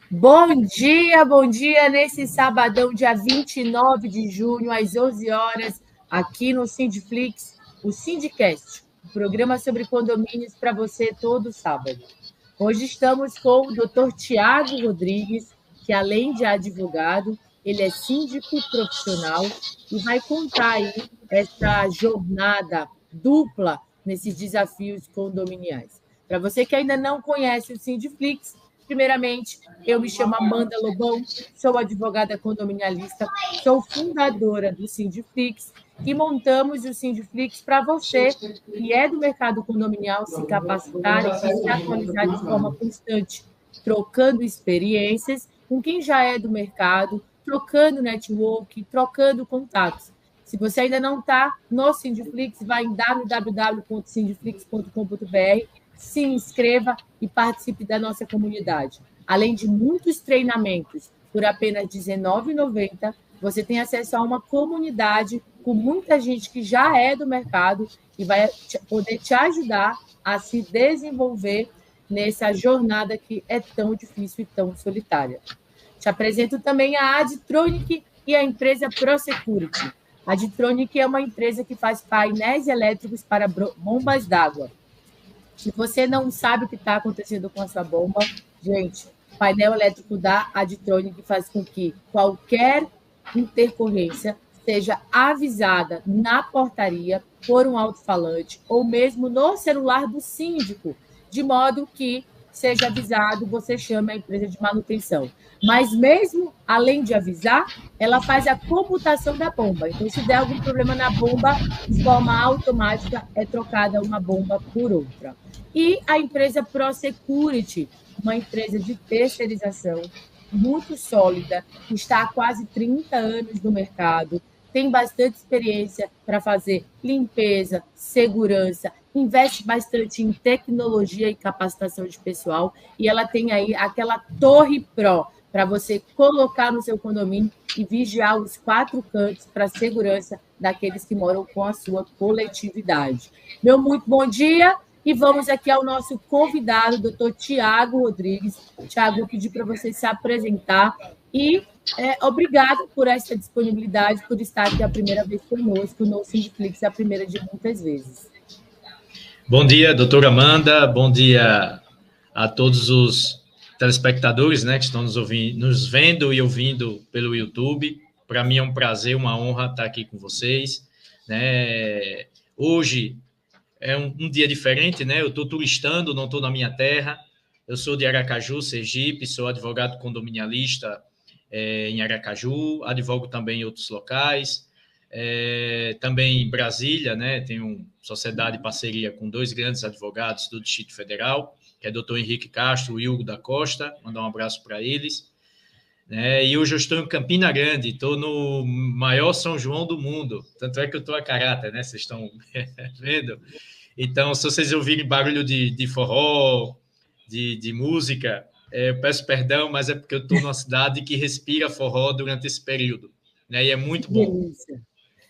Bom dia, nesse sabadão, dia 29 de junho, às 11 horas, aqui no Sindiflix, o Sindicast, um programa sobre condomínios para você todo sábado. Hoje estamos com o Dr. Tiago Rodrigues, que além de advogado, ele é síndico profissional e vai contar aí essa jornada dupla nesses desafios condominiais. Para você que ainda não conhece o Sindiflix, primeiramente, eu me chamo Amanda Lobão, sou advogada condominialista, sou fundadora do Sindiflix e montamos o Sindiflix para você que é do mercado condominial se capacitar e se atualizar de forma constante, trocando experiências com quem já é do mercado, trocando network, trocando contatos. Se você ainda não está no Sindiflix, vá em www.sindiflix.com.br, se inscreva e participe da nossa comunidade. Além de muitos treinamentos por apenas R$ 19,90, você tem acesso a uma comunidade com muita gente que já é do mercado e vai poder te ajudar a se desenvolver nessa jornada que é tão difícil e tão solitária. Te apresento também a Adtronic e a empresa ProSecurity. A Adtronic é uma empresa que faz painéis elétricos para bombas d'água. Se você não sabe o que está acontecendo com a sua bomba, gente, o painel elétrico da Adtronic faz com que qualquer intercorrência seja avisada na portaria por um alto-falante ou mesmo no celular do síndico, de modo que seja avisado, você chama a empresa de manutenção. Mas mesmo além de avisar, ela faz a computação da bomba. Então, se der algum problema na bomba, de forma automática é trocada uma bomba por outra. E a empresa ProSecurity, uma empresa de terceirização muito sólida, que está há quase 30 anos no mercado, tem bastante experiência para fazer limpeza, segurança, investe bastante em tecnologia e capacitação de pessoal, e ela tem aí aquela Torre Pro para você colocar no seu condomínio e vigiar os 4 cantos para a segurança daqueles que moram com a sua coletividade. Meu muito bom dia e vamos aqui ao nosso convidado, doutor Tiago Rodrigues. Tiago, eu pedi para você se apresentar e obrigado por essa disponibilidade, por estar aqui a primeira vez conosco no Sindiflix, a primeira de muitas vezes. Bom dia, doutora Amanda, bom dia a todos os telespectadores, né, que estão nos vendo e ouvindo pelo YouTube. Para mim é um prazer, uma honra estar aqui com vocês, né? Hoje é um dia diferente, né? Eu estou turistando, não estou na minha terra. Eu sou de Aracaju, Sergipe, sou advogado condominialista em Aracaju, advogo também em outros locais. Também em Brasília, né? Tenho sociedade e parceria com 2 grandes advogados do Distrito Federal, que é o doutor Henrique Castro e Hugo da Costa, mandar um abraço para eles. E hoje eu estou em Campina Grande, estou no maior São João do mundo, tanto é que eu estou a caráter, né? Vocês estão vendo? Então, se vocês ouvirem barulho de forró, de música, eu peço perdão, mas é porque eu estou numa cidade que respira forró durante esse período, né? E é muito bom. Delícia.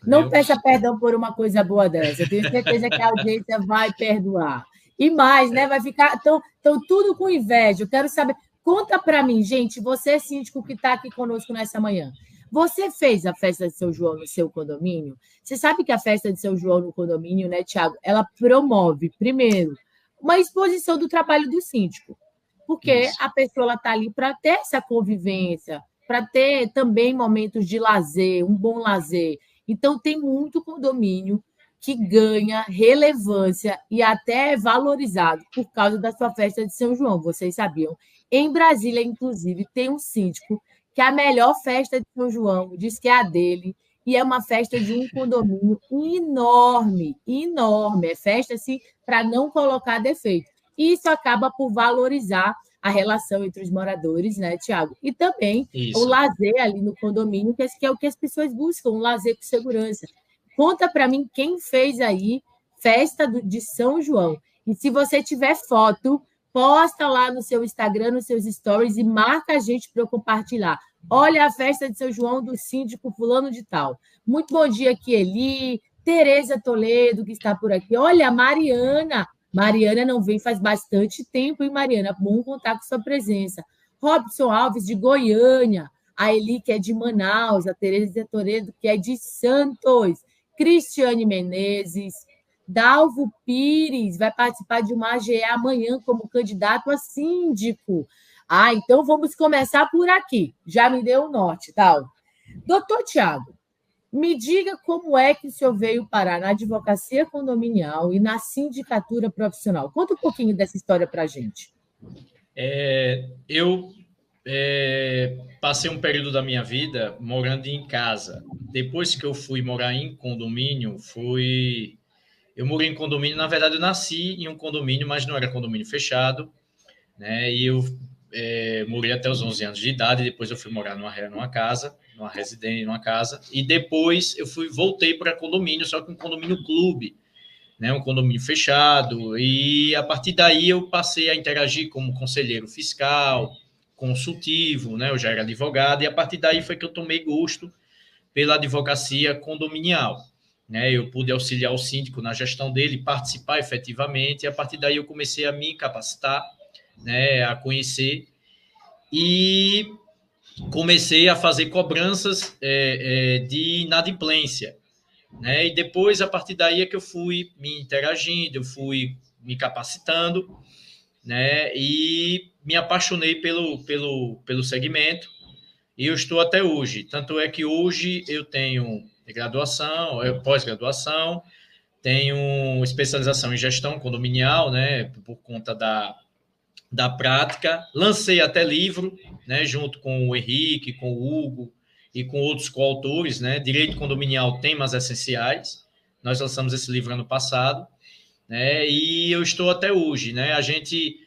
Não peça perdão por uma coisa boa dessa. Eu tenho certeza que a audiência vai perdoar. E mais, né? Vai ficar tão tudo com inveja. Eu quero saber. Conta para mim, gente, você, síndico, que está aqui conosco nessa manhã. Você fez a festa de São João no seu condomínio? Você sabe que a festa de São João no condomínio, né, Tiago, ela promove, primeiro, uma exposição do trabalho do síndico. Porque a pessoa está ali para ter essa convivência, para ter também momentos de lazer, um bom lazer. Então, tem muito condomínio que ganha relevância e até é valorizado por causa da sua festa de São João. Vocês sabiam? Em Brasília, inclusive, tem um síndico que a melhor festa de São João diz que é a dele, e é uma festa de um condomínio enorme, enorme. É festa, assim, para não colocar defeito. E isso acaba por valorizar a relação entre os moradores, né, Tiago? E também o lazer ali no condomínio, que é o que as pessoas buscam, um lazer com segurança. Conta para mim quem fez aí festa de São João. E se você tiver foto, posta lá no seu Instagram, nos seus stories e marca a gente para eu compartilhar. Olha a festa de São João do síndico fulano de tal. Muito bom dia aqui, Eli, Tereza Toledo, que está por aqui. Olha, a Mariana. Mariana não vem faz bastante tempo, hein, Mariana? Bom contar com sua presença. Robson Alves, de Goiânia, a Eli, que é de Manaus, a Tereza Toledo, que é de Santos, Cristiane Menezes, Dalvo Pires, vai participar de uma AGE amanhã como candidato a síndico. Então vamos começar por aqui. Já me deu o norte, tal. Doutor Tiago, me diga como é que o senhor veio parar na advocacia condominial e na sindicatura profissional. Conta um pouquinho dessa história para a gente. Eu passei um período da minha vida morando em casa. Depois que eu fui morar em condomínio, eu morei em condomínio. Na verdade, eu nasci em um condomínio, mas não era condomínio fechado, né? E eu morei até os 11 anos de idade. Depois eu fui morar numa casa, numa residência, numa casa. E depois eu voltei para condomínio, só que um condomínio clube, né? Um condomínio fechado. E a partir daí eu passei a interagir como conselheiro fiscal, consultivo, né? Eu já era advogado. E a partir daí foi que eu tomei gosto pela advocacia condominial, né? Eu pude auxiliar o síndico na gestão dele, participar efetivamente, e a partir daí eu comecei a me capacitar, né, a conhecer, e comecei a fazer cobranças de inadimplência, né? E depois, a partir daí, é que eu fui me interagindo, eu fui me capacitando, né? E me apaixonei pelo segmento, e eu estou até hoje. Tanto é que hoje eu tenho graduação, pós-graduação, tenho especialização em gestão condominial, né, por conta da prática. Lancei até livro, né, junto com o Henrique, com o Hugo e com outros coautores, né, Direito Condominial, Temas Essenciais. Nós lançamos esse livro ano passado, né, e eu estou até hoje, né. A gente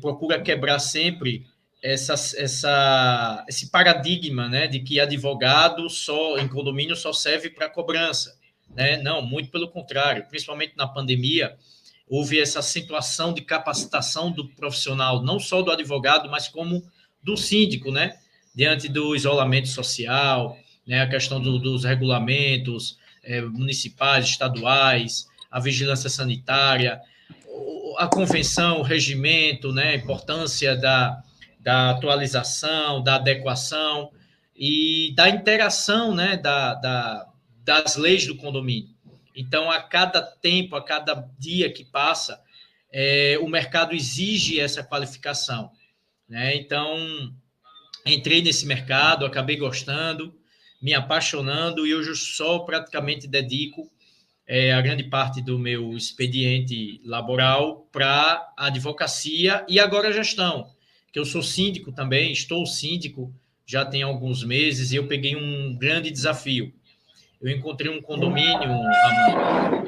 procura quebrar sempre esse paradigma, né, de que advogado em condomínio só serve para cobrança, né? Não, muito pelo contrário. Principalmente na pandemia, houve essa acentuação de capacitação do profissional, não só do advogado, mas como do síndico, né? Diante do isolamento social, né? A questão dos regulamentos municipais, estaduais, a vigilância sanitária, a convenção, o regimento, né? A importância da atualização, da adequação e da interação, né? Das leis do condomínio. Então, a cada tempo, a cada dia que passa, o mercado exige essa qualificação, né? Então, entrei nesse mercado, acabei gostando, me apaixonando, e hoje eu só praticamente dedico a grande parte do meu expediente laboral para a advocacia e agora a gestão, que eu sou síndico também, estou síndico já tem alguns meses, e eu peguei um grande desafio. Eu encontrei um condomínio, Amanda,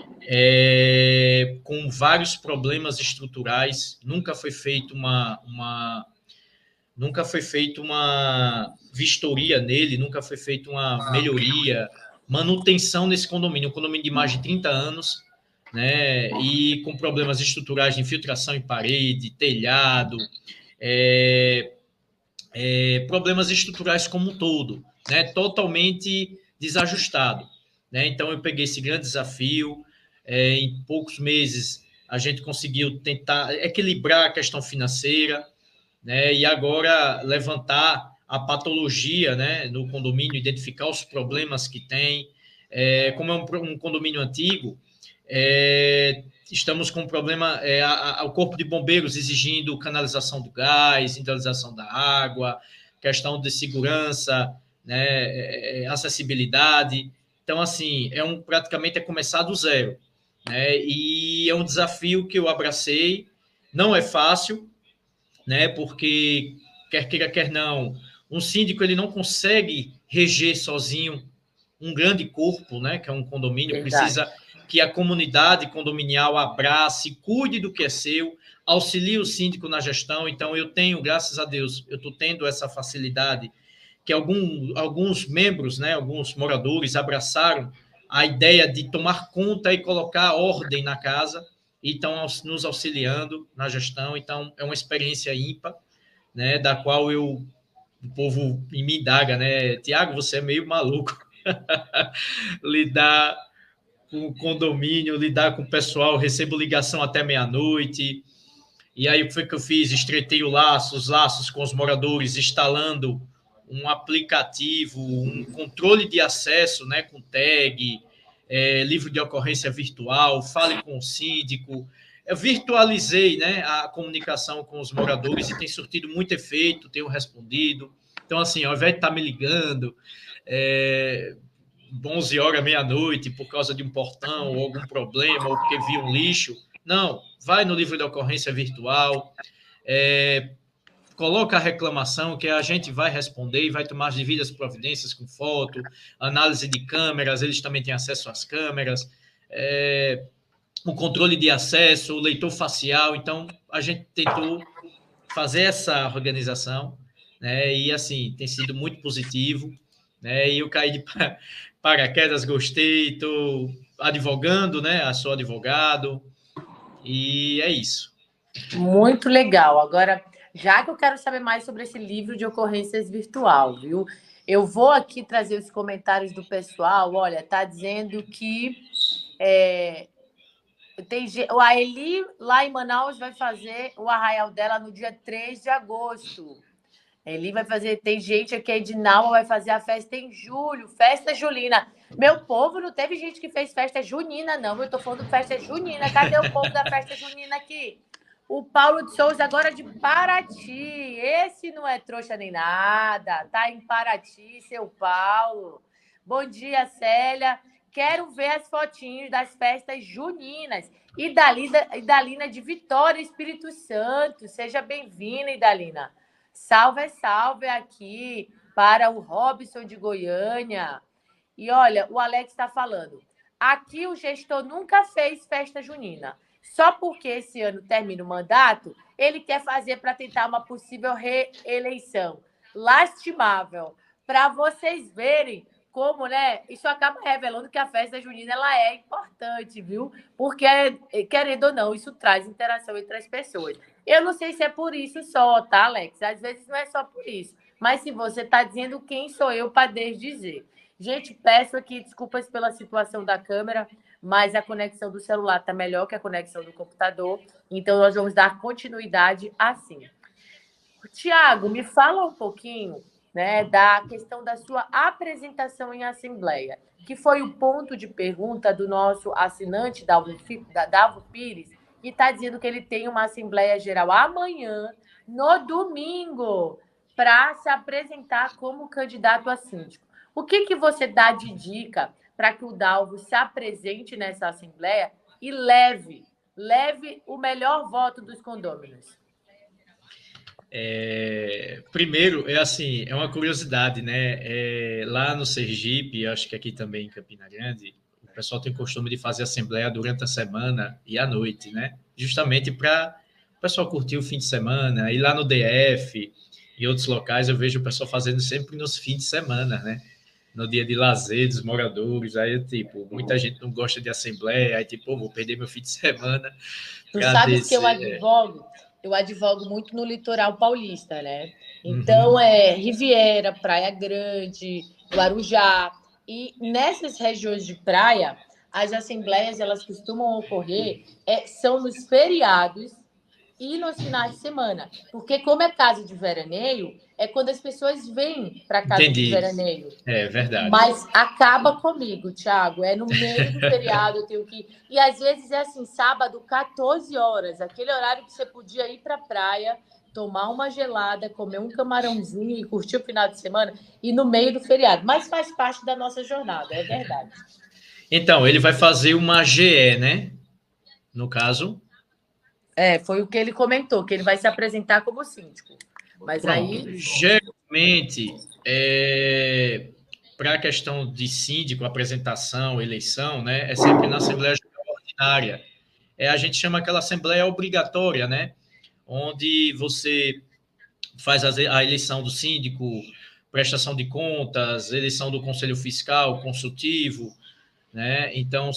com vários problemas estruturais. Nunca foi feita uma vistoria nele, nunca foi feita uma melhoria, manutenção nesse condomínio. Um condomínio de mais de 30 anos, né? E com problemas estruturais de infiltração em parede, telhado, problemas estruturais como um todo, né? Totalmente desajustado, né? Então eu peguei esse grande desafio, em poucos meses a gente conseguiu tentar equilibrar a questão financeira, né? E agora levantar a patologia, né, no condomínio, identificar os problemas que tem. Como é um condomínio antigo, estamos com um problema, o corpo de bombeiros exigindo canalização do gás, centralização da água, questão de segurança, né, acessibilidade. Então, assim, praticamente começar do zero, né? E é um desafio que eu abracei. Não é fácil, né? Porque quer queira, quer não, um síndico ele não consegue reger sozinho um grande corpo, né? Que é um condomínio. Verdade. Precisa que a comunidade condominial abrace, cuide do que é seu, auxilie o síndico na gestão. Então, eu tenho, graças a Deus, eu estou tendo essa facilidade, que alguns membros, né, alguns moradores abraçaram a ideia de tomar conta e colocar ordem na casa, e estão nos auxiliando na gestão. Então, é uma experiência ímpar, né, da qual o povo me indaga, né? Tiago, você é meio maluco. Lidar com o condomínio, lidar com o pessoal, recebo ligação até meia-noite, E aí, o que foi que eu fiz? Estreitei os laços com os moradores, instalando um aplicativo, um controle de acesso, né, com tag, livro de ocorrência virtual, fale com o síndico. Eu virtualizei, né, a comunicação com os moradores e tem surtido muito efeito, tenho respondido. Então, assim, ao invés de estar me ligando 11 horas, meia-noite, por causa de um portão ou algum problema, ou porque vi um lixo, não, vai no livro de ocorrência virtual, coloca a reclamação que a gente vai responder e vai tomar as devidas providências com foto, análise de câmeras, eles também têm acesso às câmeras, o controle de acesso, o leitor facial. Então, a gente tentou fazer essa organização, né? E, assim, tem sido muito positivo, né? E eu caí de paraquedas, gostei, estou advogando, né? Sou advogado, e é isso. Muito legal. Agora, já que eu quero saber mais sobre esse livro de ocorrências virtual, viu? Eu vou aqui trazer os comentários do pessoal. Olha, tá dizendo que a Eli, lá em Manaus, vai fazer o arraial dela no dia 3 de agosto. Eli vai fazer. Tem gente aqui, a Edinalma vai fazer a festa em julho, festa julina. Meu povo, não teve gente que fez festa junina, não. Eu tô falando festa junina. Cadê o povo da festa junina aqui? O Paulo de Souza, agora de Paraty. Esse não é trouxa nem nada. Tá em Paraty, seu Paulo. Bom dia, Célia. Quero ver as fotinhos das festas juninas. Idalina de Vitória, Espírito Santo. Seja bem-vinda, Idalina. Salve aqui para o Robson de Goiânia. E olha, o Alex está falando. Aqui o gestor nunca fez festa junina. Só porque esse ano termina o mandato, ele quer fazer para tentar uma possível reeleição. Lastimável. Para vocês verem como, né? Isso acaba revelando que a festa junina ela é importante, viu? Porque, querendo ou não, isso traz interação entre as pessoas. Eu não sei se é por isso só, tá, Alex? Às vezes não é só por isso. Mas se você está dizendo, quem sou eu para desdizer? Gente, peço aqui desculpas pela situação da câmera, mas a conexão do celular está melhor que a conexão do computador. Então, nós vamos dar continuidade assim. Tiago, me fala um pouquinho, né, da questão da sua apresentação em assembleia, que foi o ponto de pergunta do nosso assinante, Dalvo Pires, que está dizendo que ele tem uma assembleia geral amanhã, no domingo, para se apresentar como candidato a síndico. O que você dá de dica para que o Dalvo se apresente nessa assembleia e leve o melhor voto dos condôminos? Primeiro, assim, é uma curiosidade, né? Lá no Sergipe, acho que aqui também em Campina Grande, o pessoal tem o costume de fazer assembleia durante a semana e à noite, né? Justamente para o pessoal curtir o fim de semana. E lá no DF e outros locais, eu vejo o pessoal fazendo sempre nos fins de semana, né? No dia de lazer dos moradores. Aí, tipo, muita gente não gosta de assembleia, aí, tipo, vou perder meu fim de semana. Tu sabes que eu advogo? Eu advogo muito no litoral paulista, né? Então, Riviera, Praia Grande, Guarujá. E nessas regiões de praia, as assembleias, elas costumam ocorrer, são nos feriados e nos finais de semana. Porque como é casa de veraneio, é quando as pessoas vêm para casa de veraneio. É verdade. Mas acaba comigo, Thiago. É no meio do feriado, eu tenho que... E às vezes é assim, sábado, 14 horas. Aquele horário que você podia ir para a praia, tomar uma gelada, comer um camarãozinho e curtir o final de semana. E no meio do feriado. Mas faz parte da nossa jornada, é verdade. Então, ele vai fazer uma GE, né? No caso... foi o que ele comentou, que ele vai se apresentar como síndico. Mas pronto. Aí... Geralmente, para a questão de síndico, apresentação, eleição, né, é sempre na Assembleia Geral Ordinária. A gente chama aquela Assembleia obrigatória, né? Onde você faz a eleição do síndico, prestação de contas, eleição do Conselho Fiscal, consultivo, né? Então,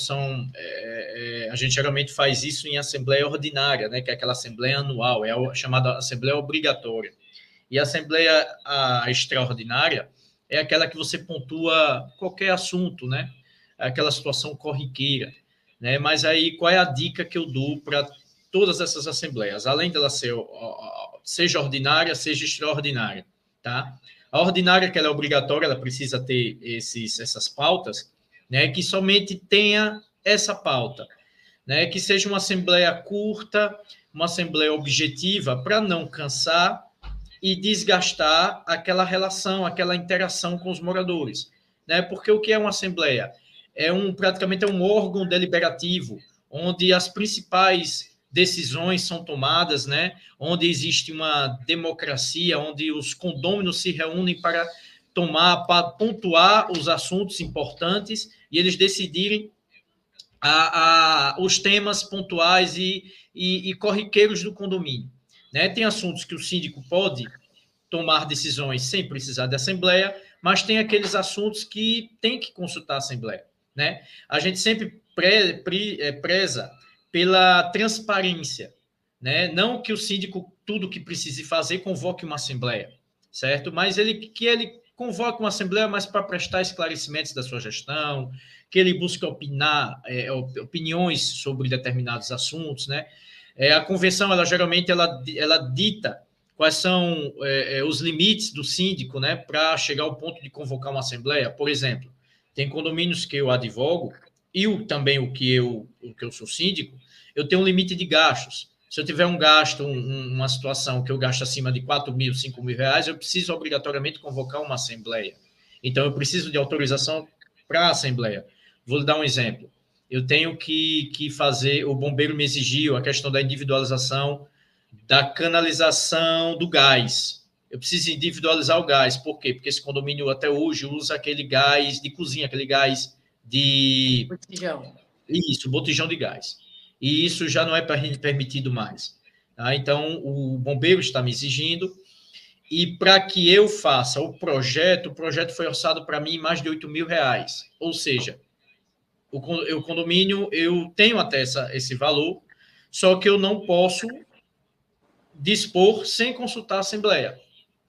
a gente geralmente faz isso em assembleia ordinária, né? Que é aquela assembleia anual, é a chamada assembleia obrigatória. E a assembleia extraordinária é aquela que você pontua qualquer assunto, né? Aquela situação corriqueira, né? Mas aí, qual é a dica que eu dou para todas essas assembleias, além dela ser, seja ordinária, seja extraordinária, tá? A ordinária, que ela é obrigatória, ela precisa ter essas pautas, né, que somente tenha essa pauta, né, que seja uma assembleia curta, uma assembleia objetiva, para não cansar e desgastar aquela relação, aquela interação com os moradores, né? Porque o que é uma assembleia? Praticamente é um órgão deliberativo, onde as principais decisões são tomadas, né? Onde existe uma democracia, onde os condôminos se reúnem para pontuar os assuntos importantes e eles decidirem os temas pontuais e corriqueiros do condomínio, né? Tem assuntos que o síndico pode tomar decisões sem precisar de assembleia, mas tem aqueles assuntos que tem que consultar a assembleia, né? A gente sempre preza pela transparência, né? Não que o síndico, tudo que precise fazer, convoque uma assembleia, certo? Mas que ele convoque uma assembleia, mas para prestar esclarecimentos da sua gestão, que ele busque opiniões sobre determinados assuntos, né? A convenção, ela geralmente ela dita quais são os limites do síndico, né, para chegar ao ponto de convocar uma assembleia. Por exemplo, tem condomínios que eu advogo e também o que eu sou síndico, eu tenho um limite de gastos. Se eu tiver um gasto, uma situação que eu gasto acima de 4 mil, 5 mil reais, eu preciso obrigatoriamente convocar uma assembleia. Então, eu preciso de autorização para a assembleia. Vou lhe dar um exemplo. Eu tenho que fazer, o bombeiro me exigiu a questão da individualização da canalização do gás. Eu preciso individualizar o gás. Por quê? Porque esse condomínio até hoje usa aquele gás de cozinha, aquele gás de... Botijão. Isso, botijão de gás. E isso já não é permitido mais. Tá? Então, o bombeiro está me exigindo. E para que eu faça o projeto foi orçado para mim mais de 8 mil reais. Ou seja, o condomínio, eu tenho até esse valor, só que eu não posso dispor sem consultar a assembleia,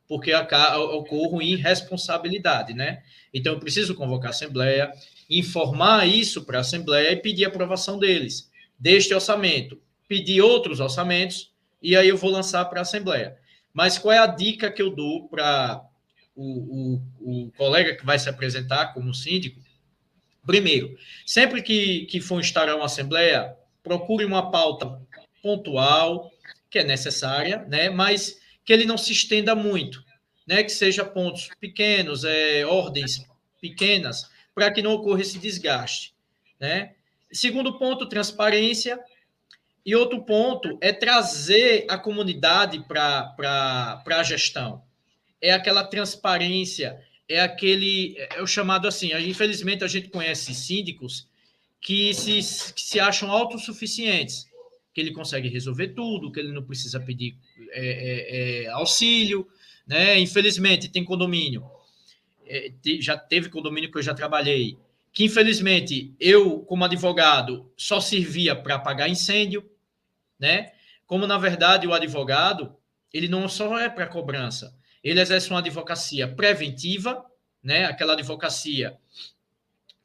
porque ocorre irresponsabilidade, né? Então, eu preciso convocar a assembleia, informar isso para a assembleia e pedir a aprovação deles, deste orçamento, pedir outros orçamentos, e aí eu vou lançar para a assembleia. Mas qual é a dica que eu dou para o colega que vai se apresentar como síndico? Primeiro, sempre que for instaurar uma assembleia, procure uma pauta pontual, que é necessária, né? Mas que ele não se estenda muito, né? Que seja pontos pequenos, ordens pequenas, para que não ocorra esse desgaste, né? Segundo ponto, transparência. E outro ponto é trazer a comunidade para a gestão. É aquela transparência, é o chamado assim, infelizmente a gente conhece síndicos que se acham autossuficientes, que ele consegue resolver tudo, que ele não precisa pedir auxílio, né? Infelizmente, tem condomínio, já teve condomínio que eu já trabalhei, que infelizmente eu, como advogado, só servia para apagar incêndio, né? Como, na verdade, o advogado, ele não só é para cobrança, ele exerce uma advocacia preventiva, né? Aquela advocacia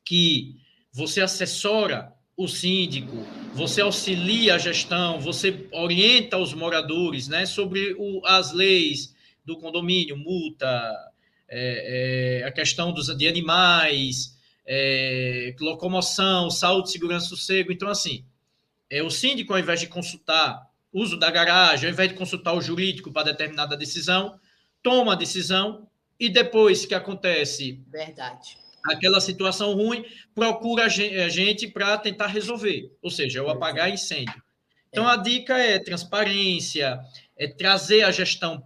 que você assessora o síndico, você auxilia a gestão, você orienta os moradores, né, sobre as leis do condomínio, multa, a questão de animais, locomoção, saúde, segurança, sossego. Então, assim, o síndico, ao invés de consultar o uso da garagem, ao invés de consultar o jurídico para determinada decisão, toma a decisão e depois que acontece aquela situação ruim, procura a gente para tentar resolver, ou seja, o apagar incêndio. Então, a dica é transparência, é trazer a gestão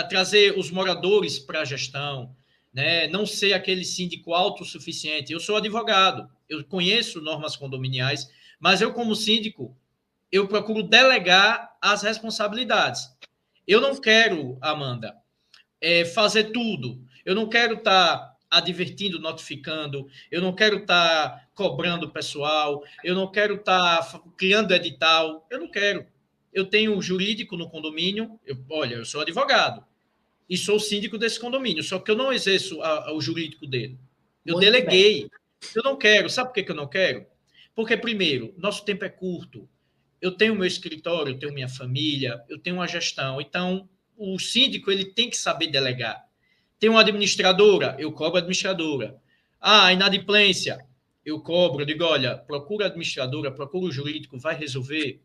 trazer os moradores para a gestão, né? Não ser aquele síndico autossuficiente. Eu sou advogado, eu conheço normas condominiais, mas eu, como síndico, eu procuro delegar as responsabilidades. Eu não quero, Amanda, fazer tudo. Eu não quero estar advertindo, notificando, eu não quero estar cobrando o pessoal, eu não quero estar criando edital, eu não quero. Eu tenho jurídico no condomínio, eu sou advogado e sou síndico desse condomínio, só que eu não exerço o jurídico dele. Eu muito deleguei. Bem. Eu não quero. Sabe por que eu não quero? Porque, primeiro, nosso tempo é curto. eu tenho meu escritório, eu tenho minha família, eu tenho uma gestão. Então, o síndico ele tem que saber delegar. Tem uma administradora, eu cobro a administradora. Ah, inadimplência, eu cobro, eu digo, olha, procura a administradora, procura o jurídico, vai resolver.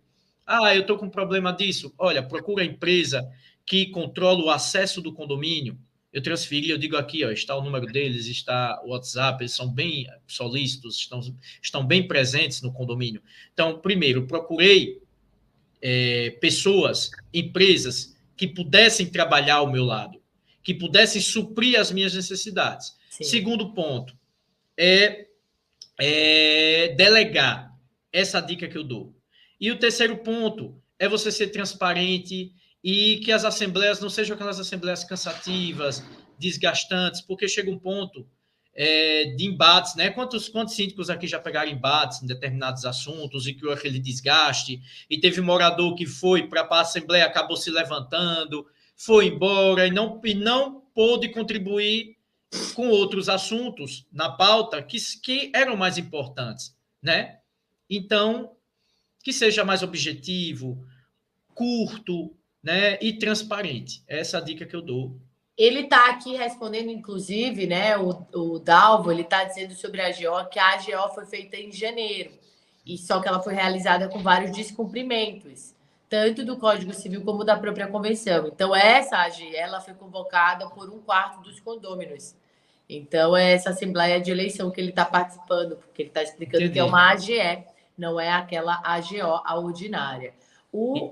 Ah, eu estou com problema disso. Olha, procura a empresa que controla o acesso do condomínio. Eu transferi, eu digo aqui, ó, está o número deles, está o WhatsApp, eles são bem solícitos, estão bem presentes no condomínio. Então, primeiro, procurei pessoas, empresas que pudessem trabalhar ao meu lado, que pudessem suprir as minhas necessidades. Sim. Segundo ponto, delegar. Essa dica que eu dou. E o terceiro ponto é você ser transparente e que as assembleias não sejam aquelas assembleias cansativas, desgastantes, porque chega um ponto de embates, né? Quantos síndicos aqui já pegaram embates em determinados assuntos e criou aquele desgaste, e teve morador que foi para a assembleia, acabou se levantando, foi embora e não pôde contribuir com outros assuntos na pauta que eram mais importantes, né? Então, que seja mais objetivo, curto, né, e transparente. Essa é a dica que eu dou. Ele está aqui respondendo, inclusive, né? O Dalvo, ele está dizendo sobre a AGO que a AGO foi feita em janeiro, e só que ela foi realizada com vários descumprimentos, tanto do Código Civil como da própria Convenção. Então, essa AGE, ela foi convocada por 1/4 dos condôminos. Então, é essa Assembleia de Eleição que ele está participando, porque ele está explicando Entendi. Que é uma AGE, não é aquela AGO, a ordinária.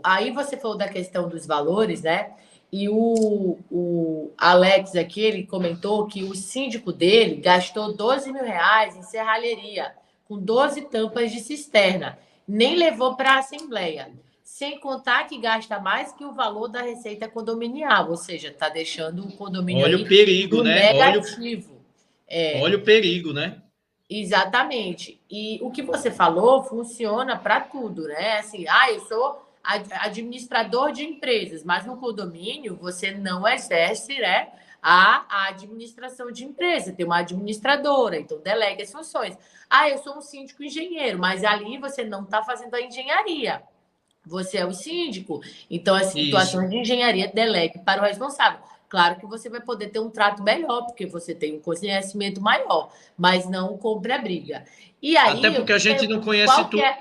Aí você falou da questão dos valores, né? E o Alex aqui, ele comentou que o síndico dele gastou 12 mil reais em serralheria, com 12 tampas de cisterna. Nem levou para a Assembleia. Sem contar que gasta mais que o valor da receita condominial, ou seja, está deixando o condomínio Olha o perigo, né? negativo. Olha o perigo, né? Exatamente. E o que você falou funciona para tudo, né? Assim, eu sou administrador de empresas, mas no condomínio você não exerce, né, a administração de empresa, tem uma administradora, então delega as funções. Eu sou um síndico engenheiro, mas ali você não está fazendo a engenharia. Você é o síndico, então as situações de engenharia delegue para o responsável. Claro que você vai poder ter um trato melhor, porque você tem um conhecimento maior, mas não compre a briga. E aí, até porque a gente não conhece tudo, né?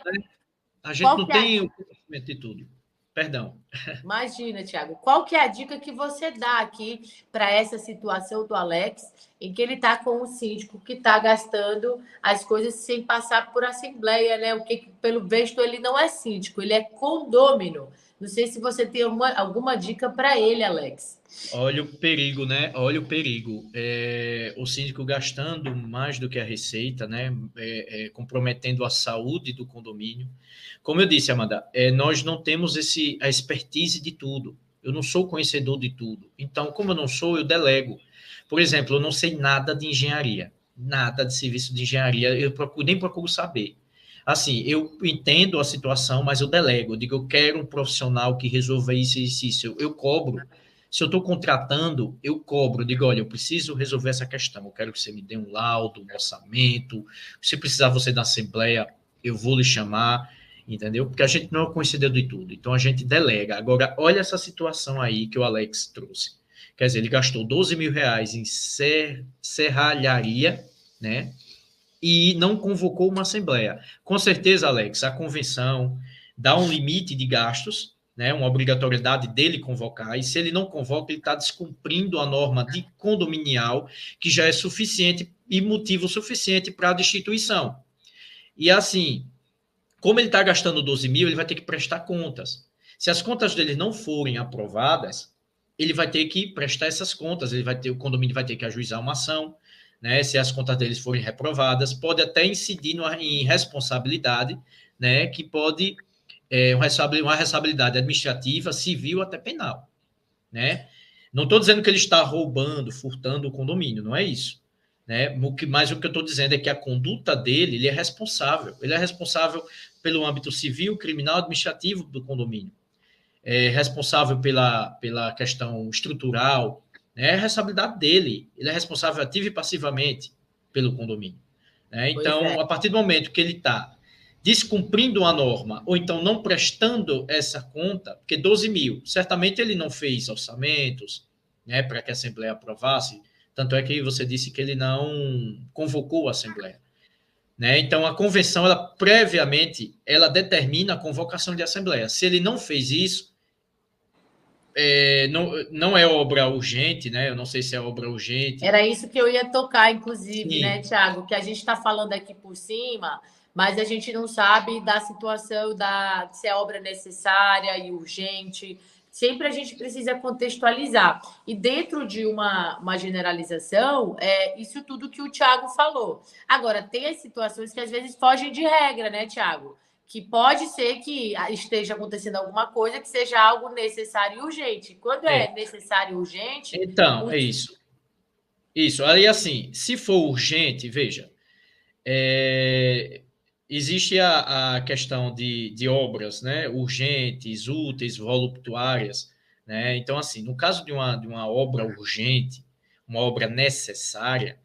A gente não tem o conhecimento de tudo. Perdão. Imagina, Thiago. Qual que é a dica que você dá aqui para essa situação do Alex, em que ele está com um síndico que está gastando as coisas sem passar por assembleia, né? O que, pelo visto, ele não é síndico, ele é condômino. Não sei se você tem alguma dica para ele, Alex. Olha o perigo, né? Olha o perigo. O síndico gastando mais do que a receita, né? Comprometendo a saúde do condomínio. Como eu disse, Amanda, nós não temos a expertise de tudo. Eu não sou conhecedor de tudo. Então, como eu não sou, eu delego. Por exemplo, eu não sei nada de engenharia, nada de serviço de engenharia, nem procuro saber. Assim, eu entendo a situação, mas eu delego. Eu digo, eu quero um profissional que resolva isso e isso. Eu cobro. Se eu estou contratando, eu cobro. Eu digo, olha, eu preciso resolver essa questão. Eu quero que você me dê um laudo, um orçamento. Se precisar você da assembleia, eu vou lhe chamar, entendeu? Porque a gente não é conhecedor de tudo. Então, a gente delega. Agora, olha essa situação aí que o Alex trouxe. Quer dizer, ele gastou 12 mil reais em serralharia, né? E não convocou uma assembleia. Com certeza, Alex, a convenção dá um limite de gastos, né, uma obrigatoriedade dele convocar, e se ele não convoca, ele está descumprindo a norma de condominial, que já é suficiente e motivo suficiente para a destituição. E assim, como ele está gastando 12 mil, ele vai ter que prestar contas. Se as contas dele não forem aprovadas, ele vai ter que prestar essas contas, o condomínio vai ter que ajuizar uma ação, né, se as contas deles forem reprovadas, pode até incidir em responsabilidade, né, que pode uma responsabilidade administrativa, civil, até penal, né? Não estou dizendo que ele está roubando, furtando o condomínio, não é isso, né? Mas o que eu estou dizendo é que a conduta dele, ele é responsável pelo âmbito civil, criminal, administrativo do condomínio, é responsável pela questão estrutural, né? É a responsabilidade dele, ele é responsável ativa e passivamente pelo condomínio, né? Então, a partir do momento que ele está descumprindo a norma, ou então não prestando essa conta, porque 12 mil, certamente ele não fez orçamentos, né, para que a Assembleia aprovasse, tanto é que você disse que ele não convocou a Assembleia. Né? Então, a convenção, ela previamente, ela determina a convocação de Assembleia. Se ele não fez isso, não é obra urgente, né? Eu não sei se é obra urgente. Era isso que eu ia tocar, inclusive, Sim. né, Tiago? Que a gente está falando aqui por cima, mas a gente não sabe da situação, se é obra necessária e urgente. Sempre a gente precisa contextualizar. E dentro de uma generalização, é isso tudo que o Tiago falou. Agora, tem as situações que às vezes fogem de regra, né, Tiago? Que pode ser que esteja acontecendo alguma coisa que seja algo necessário e urgente. Quando é necessário e urgente... Então, é isso. Isso. Aí, assim, se for urgente, veja, existe a questão de obras, né, urgentes, úteis, voluptuárias, né? Então, assim, no caso de uma obra urgente, uma obra necessária,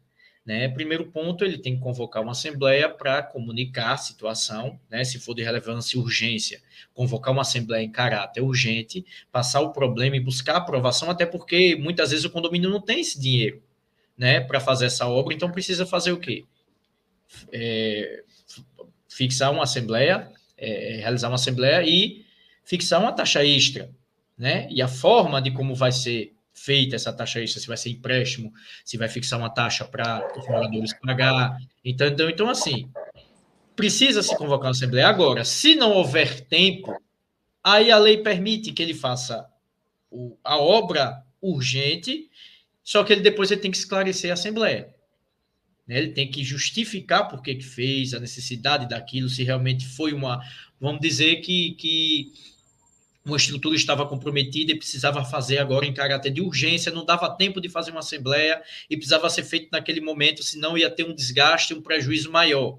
né, primeiro ponto, ele tem que convocar uma assembleia para comunicar a situação, né, se for de relevância e urgência, convocar uma assembleia em caráter urgente, passar o problema e buscar aprovação, até porque muitas vezes o condomínio não tem esse dinheiro, né, para fazer essa obra, então precisa fazer o quê? Fixar uma assembleia, realizar uma assembleia e fixar uma taxa extra, né? E a forma de como vai ser feita essa taxa extra, se vai ser empréstimo, se vai fixar uma taxa para os moradores pagar. Então, assim, precisa se convocar uma assembleia. Agora, se não houver tempo, aí a lei permite que ele faça a obra urgente, só que depois ele tem que esclarecer a assembleia. Ele tem que justificar por que fez, a necessidade daquilo, se realmente foi vamos dizer que uma estrutura estava comprometida e precisava fazer agora em caráter de urgência, não dava tempo de fazer uma assembleia e precisava ser feito naquele momento, senão ia ter um desgaste, um prejuízo maior.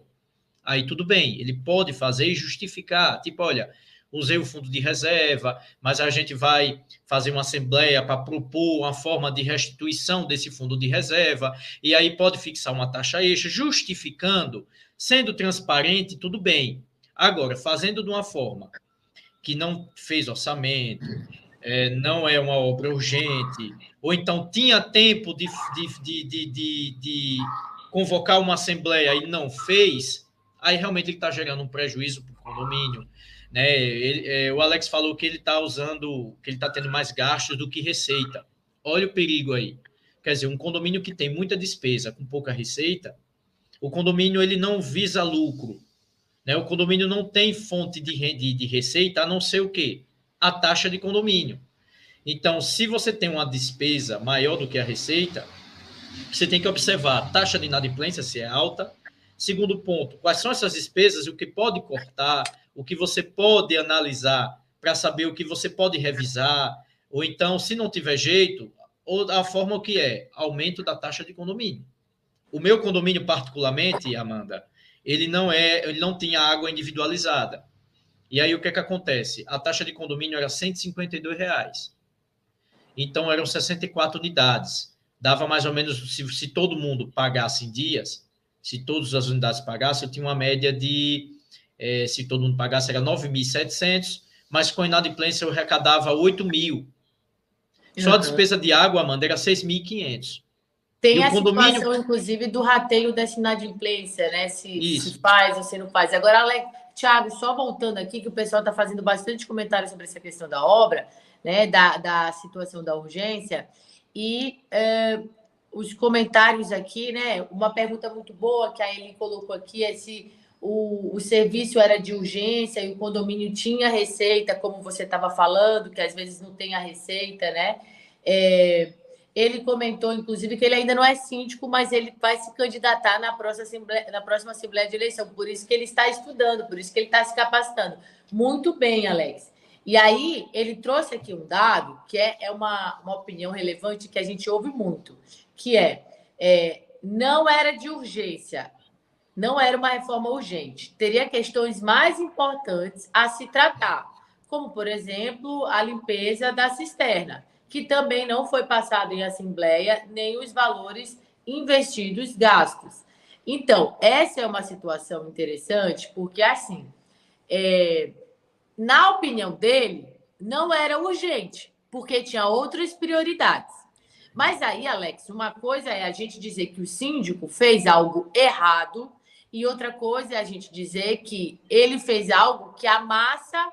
Aí tudo bem, ele pode fazer e justificar, tipo, olha, usei o fundo de reserva, mas a gente vai fazer uma assembleia para propor uma forma de restituição desse fundo de reserva, e aí pode fixar uma taxa extra, justificando, sendo transparente, tudo bem. Agora, fazendo de uma forma que não fez orçamento, não é uma obra urgente, ou então tinha tempo de convocar uma assembleia e não fez, aí realmente ele está gerando um prejuízo para o condomínio. Né? O Alex falou que ele está que ele está tendo mais gastos do que receita. Olha o perigo aí. Quer dizer, um condomínio que tem muita despesa com pouca receita, o condomínio ele não visa lucro. Né? O condomínio não tem fonte de receita, a não ser o quê? A taxa de condomínio. Então, se você tem uma despesa maior do que a receita, você tem que observar a taxa de inadimplência, se é alta. Segundo ponto, quais são essas despesas, o que pode cortar, o que você pode analisar para saber o que você pode revisar, ou então, se não tiver jeito, ou a forma que aumento da taxa de condomínio. O meu condomínio, particularmente, Amanda, ele não tinha água individualizada. E aí, o que acontece? A taxa de condomínio era R$152. Então, eram 64 unidades. Dava mais ou menos, se todo mundo pagasse em dias, se todas as unidades pagassem, eu tinha uma média se todo mundo pagasse, era 9.700, mas com inadimplência eu arrecadava 8.000. Só a despesa de água, Amanda, era 6.500. Tem a situação, inclusive, do rateio dessa inadimplência, né? Se faz ou se não faz. Agora, Thiago, só voltando aqui, que o pessoal está fazendo bastante comentário sobre essa questão da obra, né? Da situação da urgência. E os comentários aqui, né? Uma pergunta muito boa que a Eli colocou aqui é se o serviço era de urgência e o condomínio tinha receita, como você estava falando, que às vezes não tem a receita, né? Ele comentou, inclusive, que ele ainda não é síndico, mas ele vai se candidatar na próxima Assembleia de Eleição. Por isso que ele está estudando, por isso que ele está se capacitando. Muito bem, Alex. E aí, ele trouxe aqui um dado, que é uma opinião relevante que a gente ouve muito, que não era de urgência, não era uma reforma urgente. Teria questões mais importantes a se tratar, como, por exemplo, a limpeza da cisterna, que também não foi passado em assembleia, nem os valores investidos, gastos. Então, essa é uma situação interessante, porque, assim, na opinião dele, não era urgente, porque tinha outras prioridades. Mas aí, Alex, uma coisa é a gente dizer que o síndico fez algo errado, e outra coisa é a gente dizer que ele fez algo que a massa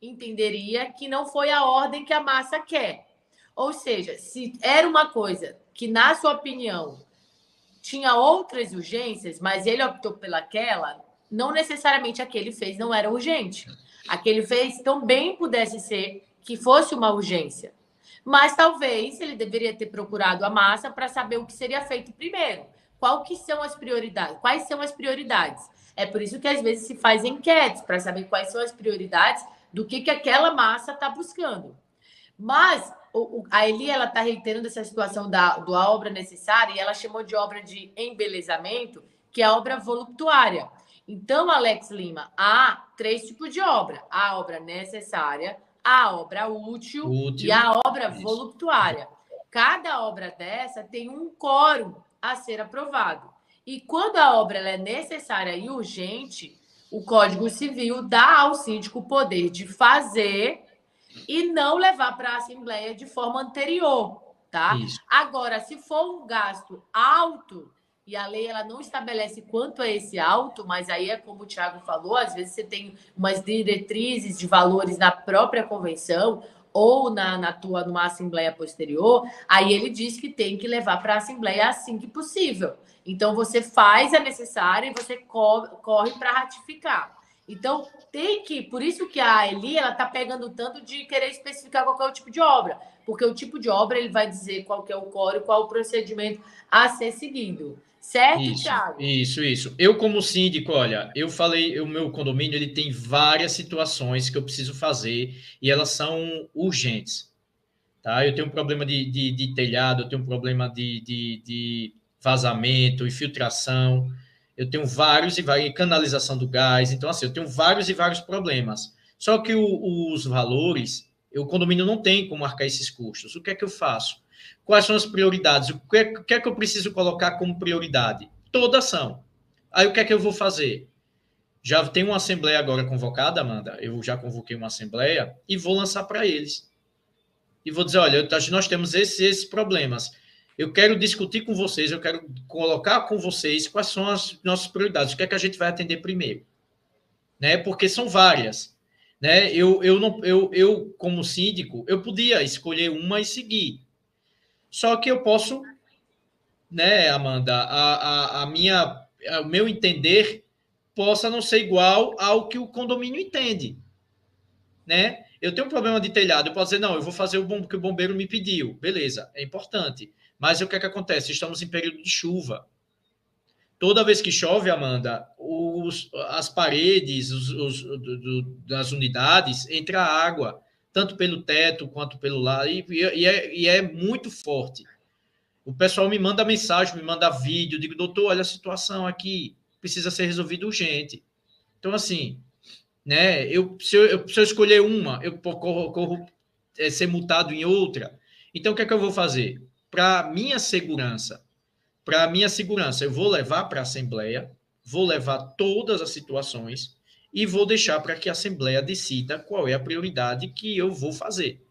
entenderia que não foi a ordem que a massa quer. Ou seja, se era uma coisa que, na sua opinião, tinha outras urgências, mas ele optou pelaquela, não necessariamente a que ele fez não era urgente. A que ele fez também pudesse ser que fosse uma urgência. Mas talvez ele deveria ter procurado a massa para saber o que seria feito primeiro. Qual que são as prioridades? Quais são as prioridades? É por isso que às vezes se faz enquetes para saber quais são as prioridades do que aquela massa está buscando. Mas a Eli ela está reiterando essa situação da obra necessária e ela chamou de obra de embelezamento, que é a obra voluptuária. Então, Alex Lima, há 3 tipos de obra: a obra necessária, a obra útil e a obra voluptuária. Cada obra dessa tem um quórum a ser aprovado. E quando a obra ela é necessária e urgente, o Código Civil dá ao síndico o poder de fazer e não levar para a Assembleia de forma anterior, tá? Isso. Agora, se for um gasto alto, e a lei ela não estabelece quanto é esse alto, mas aí é como o Thiago falou, às vezes você tem umas diretrizes de valores na própria convenção ou numa Assembleia posterior, aí ele diz que tem que levar para a Assembleia assim que possível. Então, você faz a necessária e você corre para ratificar. Então, tem que... Por isso que a Eli, ela está pegando tanto de querer especificar qual é o tipo de obra. Porque o tipo de obra, ele vai dizer qual que é o quórum, qual o procedimento a ser seguido. Certo, isso, Thiago? Isso. Eu, como síndico, olha, eu falei, o meu condomínio, ele tem várias situações que eu preciso fazer e elas são urgentes. Tá? Eu tenho um problema de telhado, eu tenho um problema de vazamento, infiltração, eu tenho vários e vários, canalização do gás, então assim, eu tenho vários e vários problemas. Só que os valores, o condomínio não tem como arcar esses custos. O que é que eu faço? Quais são as prioridades? O que é que eu preciso colocar como prioridade? Toda ação. Aí o que é que eu vou fazer? Já tem uma assembleia agora convocada, Amanda, eu já convoquei uma assembleia e vou lançar para eles. E vou dizer, olha, nós temos esses problemas. Eu quero discutir com vocês, eu quero colocar com vocês quais são as nossas prioridades, o que é que a gente vai atender primeiro. Né? Porque são várias. Né? Eu, como síndico, eu podia escolher uma e seguir. Só que eu posso, né, Amanda, o meu entender possa não ser igual ao que o condomínio entende. Né? Eu tenho um problema de telhado, eu posso dizer, não, eu vou fazer o que o bombeiro me pediu. Beleza, é importante. Mas o que é que acontece? Estamos em período de chuva. Toda vez que chove, Amanda, as paredes das unidades entra água, tanto pelo teto quanto pelo lado, e é muito forte. O pessoal me manda mensagem, me manda vídeo, digo, doutor, olha a situação aqui, precisa ser resolvido urgente. Então, assim, né? Se eu escolher uma, eu corro ser multado em outra. Então, o que é que eu vou fazer? Para minha segurança, eu vou levar para a Assembleia, vou levar todas as situações e vou deixar para que a Assembleia decida qual é a prioridade que eu vou fazer.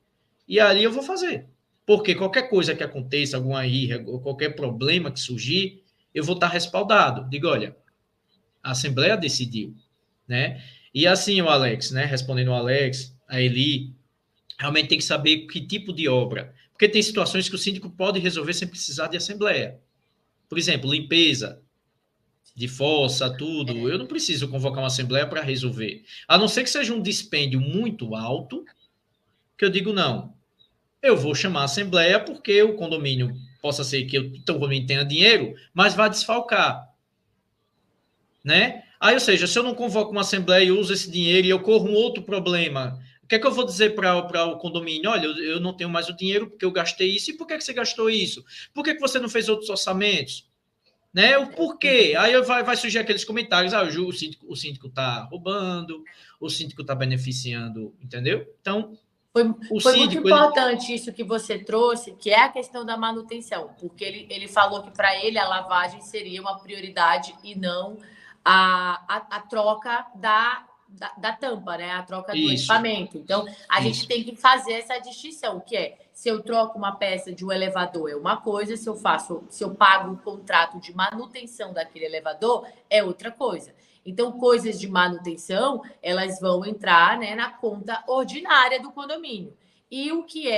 E ali eu vou fazer. Porque qualquer coisa que aconteça, alguma irra, qualquer problema que surgir, eu vou estar respaldado. Digo, olha, a Assembleia decidiu, né? E assim, o Alex, né? Respondendo o Alex, a Eli, realmente tem que saber que tipo de obra. Porque tem situações que o síndico pode resolver sem precisar de assembleia. Por exemplo, limpeza de fossa, tudo. Eu não preciso convocar uma assembleia para resolver. A não ser que seja um dispêndio muito alto, que eu digo, não, eu vou chamar a assembleia porque o condomínio possa ser que o condomínio tenha dinheiro, mas vai desfalcar. Né? Aí, ou seja, se eu não convoco uma assembleia e uso esse dinheiro e eu corro um outro problema, o que é que eu vou dizer para o condomínio? Olha, eu não tenho mais o dinheiro porque eu gastei isso. E por que você gastou isso? Por que você não fez outros orçamentos? Né? O porquê? Aí vai surgir aqueles comentários, o síndico está roubando, o síndico está beneficiando, entendeu? Então, Foi muito importante isso que você trouxe, que é a questão da manutenção, porque ele falou que para ele a lavagem seria uma prioridade e não a troca da tampa, né? A troca do equipamento. Então, a gente tem que fazer essa distinção, que é, se eu troco uma peça de um elevador é uma coisa, se eu pago um contrato de manutenção daquele elevador é outra coisa. Então, coisas de manutenção, elas vão entrar, né, na conta ordinária do condomínio. E o que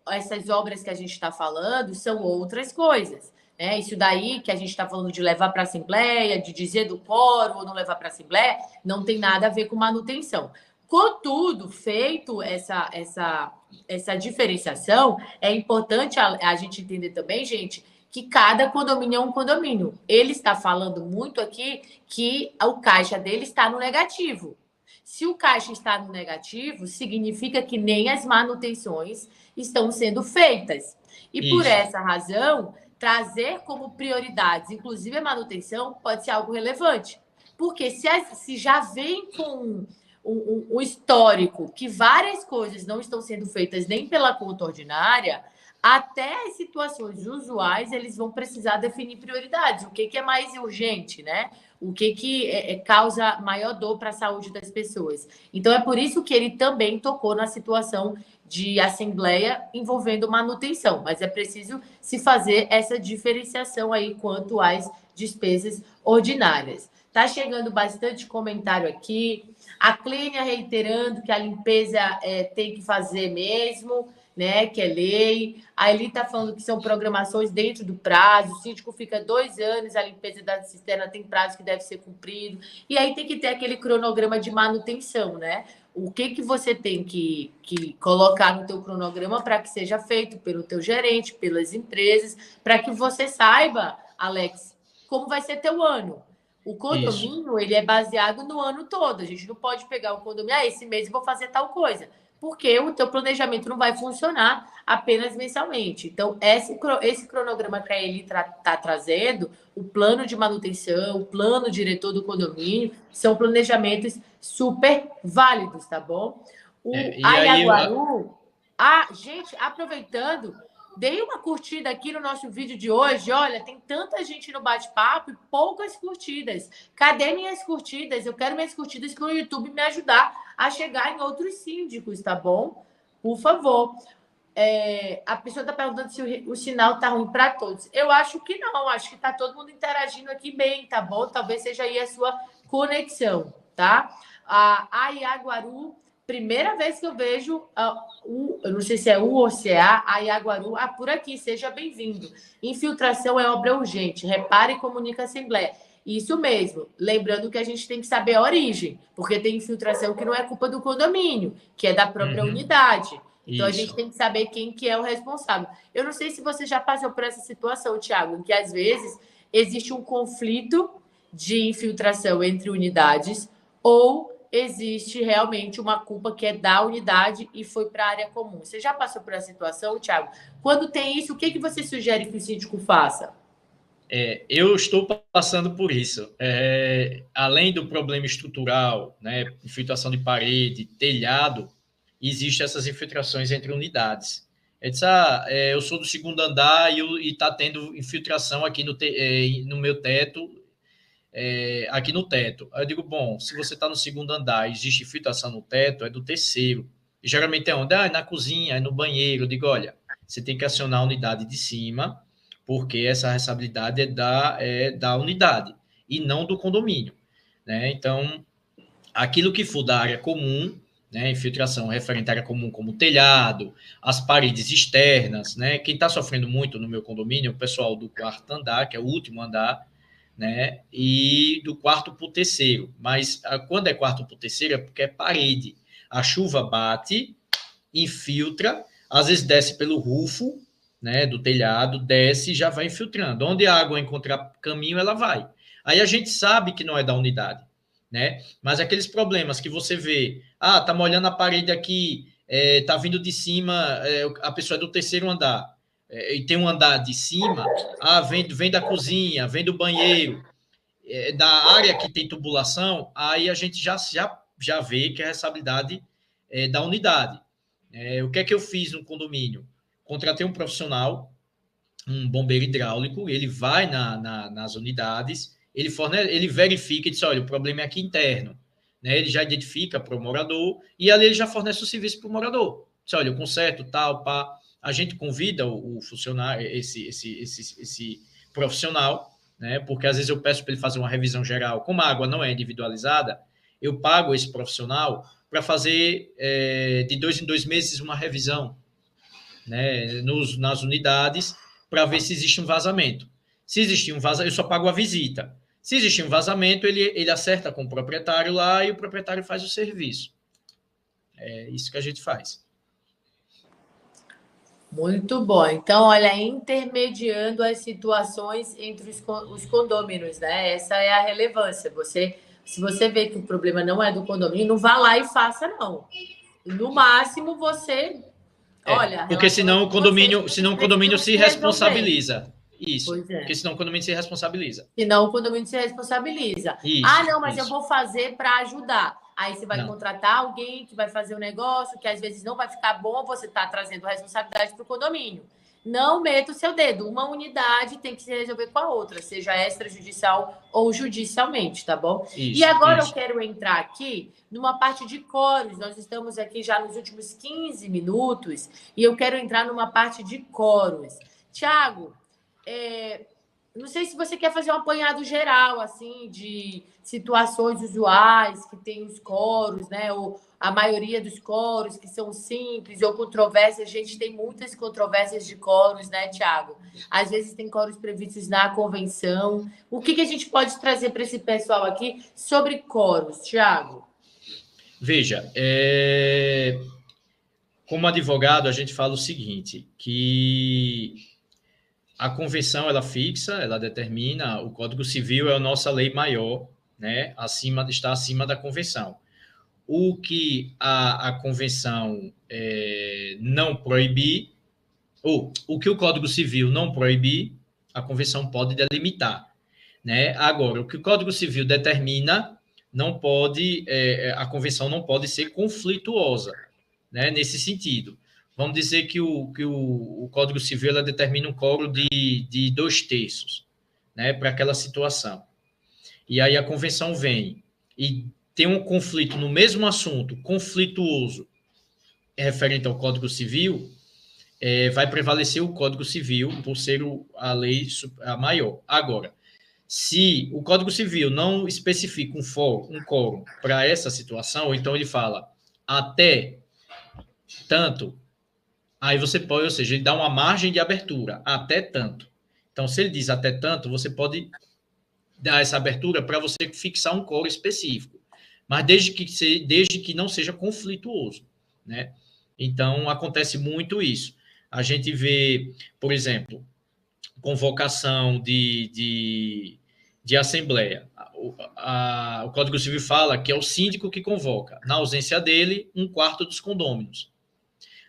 essas obras que a gente está falando são outras coisas. Né? Isso daí que a gente está falando de levar para a Assembleia, de dizer do quórum ou não levar para a Assembleia, não tem nada a ver com manutenção. Contudo, feito essa diferenciação, é importante a gente entender também, gente, que cada condomínio é um condomínio. Ele está falando muito aqui que o caixa dele está no negativo. Se o caixa está no negativo, significa que nem as manutenções estão sendo feitas. E por essa razão, trazer como prioridades, inclusive a manutenção, pode ser algo relevante. Porque se já vem com um histórico que várias coisas não estão sendo feitas nem pela conta ordinária, até as situações usuais, eles vão precisar definir prioridades. O que é mais urgente, né? O que causa maior dor para a saúde das pessoas. Então, é por isso que ele também tocou na situação de assembleia envolvendo manutenção. Mas é preciso se fazer essa diferenciação aí quanto às despesas ordinárias. Está chegando bastante comentário aqui. A Clênia reiterando que a limpeza tem que fazer mesmo, né, que é lei. A Eli está falando que são programações dentro do prazo. O síndico fica 2 anos, a limpeza da cisterna tem prazo que deve ser cumprido. E aí tem que ter aquele cronograma de manutenção, né? O que você tem que colocar no teu cronograma para que seja feito pelo teu gerente, pelas empresas, para que você saiba, Alex, como vai ser teu ano. O condomínio, ele é baseado no ano todo. A gente não pode pegar o condomínio, esse mês eu vou fazer tal coisa, porque o teu planejamento não vai funcionar apenas mensalmente. Então, esse cronograma que a Eli está trazendo, o plano de manutenção, o plano diretor do condomínio, são planejamentos super válidos, tá bom? A Iaguaru... gente, aproveitando, dei uma curtida aqui no nosso vídeo de hoje. Olha, tem tanta gente no bate-papo e poucas curtidas. Cadê minhas curtidas? Eu quero minhas curtidas para o YouTube me ajudar a chegar em outros síndicos, tá bom? Por favor. A pessoa está perguntando se o sinal está ruim para todos. Eu acho que não. Acho que está todo mundo interagindo aqui bem, tá bom? Talvez seja aí a sua conexão, tá? A Iaguaru... Primeira vez que eu vejo, eu não sei se é U ou se é a Iaguaru, por aqui, seja bem-vindo. Infiltração é obra urgente, repare e comunica a Assembleia. Isso mesmo, lembrando que a gente tem que saber a origem, porque tem infiltração que não é culpa do condomínio, que é da própria unidade. Então, a gente tem que saber quem que é o responsável. Eu não sei se você já passou por essa situação, Thiago, em que às vezes existe um conflito de infiltração entre unidades ou existe realmente uma culpa que é da unidade e foi para a área comum. Você já passou por essa situação, Thiago? Quando tem isso, o que você sugere que o síndico faça? Eu estou passando por isso. Além do problema estrutural, né, infiltração de parede, telhado, existem essas infiltrações entre unidades. Eu sou do 2º andar e está tendo infiltração aqui no meu teto, aqui no teto. Aí eu digo, bom, se você está no 2º andar e existe infiltração no teto, é do 3º. E geralmente é onde? Na cozinha, é no banheiro. Eu digo, olha, você tem que acionar a unidade de cima, porque essa responsabilidade é da unidade e não do condomínio, né? Então, aquilo que for da área comum, né, infiltração referente à área comum, como o telhado, as paredes externas, né? Quem está sofrendo muito no meu condomínio é o pessoal do 4º andar, que é o último andar, né? E do 4º para o 3º. Mas quando é 4º para o 3º é porque é parede. A chuva bate, infiltra, às vezes desce pelo rufo, né, do telhado, desce e já vai infiltrando. Onde a água encontrar caminho, ela vai. Aí a gente sabe que não é da unidade, né? Mas aqueles problemas que você vê, tá molhando a parede aqui, tá vindo de cima, a pessoa é do 3º andar, e tem um andar de cima, vem da cozinha, vem do banheiro, da área que tem tubulação, aí a gente já vê que a responsabilidade é da unidade. O que é que eu fiz no condomínio? Contratei um profissional, um bombeiro hidráulico, ele vai nas unidades, ele verifica e diz, olha, o problema é aqui interno. Né? Ele já identifica para o morador e ali ele já fornece o serviço para o morador. Diz, olha, o conserto, tal, pá. A gente convida o funcionário, esse profissional, né? Porque às vezes eu peço para ele fazer uma revisão geral. Como a água não é individualizada, eu pago esse profissional para fazer de 2 em 2 meses uma revisão, né? Nas unidades, para ver se existe um vazamento. Se existir um vazamento, eu só pago a visita. Se existir um vazamento, ele acerta com o proprietário lá e o proprietário faz o serviço. É isso que a gente faz. Muito bom. Então, olha, intermediando as situações entre os condôminos, né? Essa é a relevância. Se você vê que o problema não é do condomínio, não vá lá e faça, não. No máximo, você... Olha, porque senão o condomínio se responsabiliza. Isso. Porque senão o condomínio se responsabiliza. Senão o condomínio se responsabiliza. Isso, não, mas eu vou fazer para ajudar. Aí você vai contratar alguém que vai fazer o negócio, que às vezes não vai ficar bom, você está trazendo responsabilidade para o condomínio. Não meta o seu dedo. Uma unidade tem que se resolver com a outra, seja extrajudicial ou judicialmente, tá bom? E agora eu quero entrar aqui numa parte de quórum. Nós estamos aqui já nos últimos 15 minutos e eu quero entrar numa parte de quórum. Tiago, não sei se você quer fazer um apanhado geral, assim, de situações usuais que tem os quóruns, né? Ou a maioria dos quóruns que são simples ou controvérsias. A gente tem muitas controvérsias de quóruns, né, Tiago? Às vezes tem quóruns previstos na convenção. O que a gente pode trazer para esse pessoal aqui sobre quóruns, Tiago? Veja, como advogado, a gente fala o seguinte, que a convenção, ela fixa, ela determina, o Código Civil é a nossa lei maior, né? Está acima da convenção. O que a convenção não proibir, ou o que o Código Civil não proibir, a convenção pode delimitar, né? Agora, o que o Código Civil determina, não pode, a convenção não pode ser conflituosa, né? Nesse sentido. Vamos dizer que o Código Civil ela determina um quórum de 2/3, né, para aquela situação. E aí a convenção vem e tem um conflito no mesmo assunto, conflituoso, referente ao Código Civil, vai prevalecer o Código Civil por ser a lei a maior. Agora, se o Código Civil não especifica um quórum para essa situação, então ele fala até tanto, aí você pode, ou seja, ele dá uma margem de abertura, até tanto. Então, se ele diz até tanto, você pode dar essa abertura para você fixar um quórum específico, mas desde que não seja conflituoso, né? Então, acontece muito isso. A gente vê, por exemplo, convocação de assembleia. O Código Civil fala que é o síndico que convoca. Na ausência dele, 1/4 dos condôminos.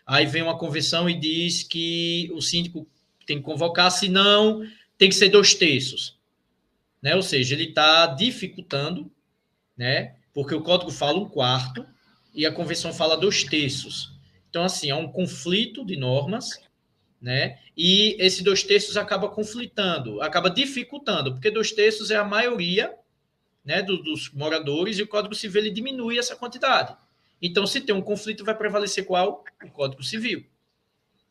Aí vem uma convenção e diz que o síndico tem que convocar, senão tem que ser 2/3. Né? Ou seja, ele está dificultando, né? Porque o código fala 1/4 e a convenção fala 2/3. Então, assim, há um conflito de normas, né? E esse 2/3 acaba conflitando, acaba dificultando, porque 2/3 é a maioria, né, dos moradores e o Código Civil ele diminui essa quantidade. Então, se tem um conflito, vai prevalecer qual? O Código Civil,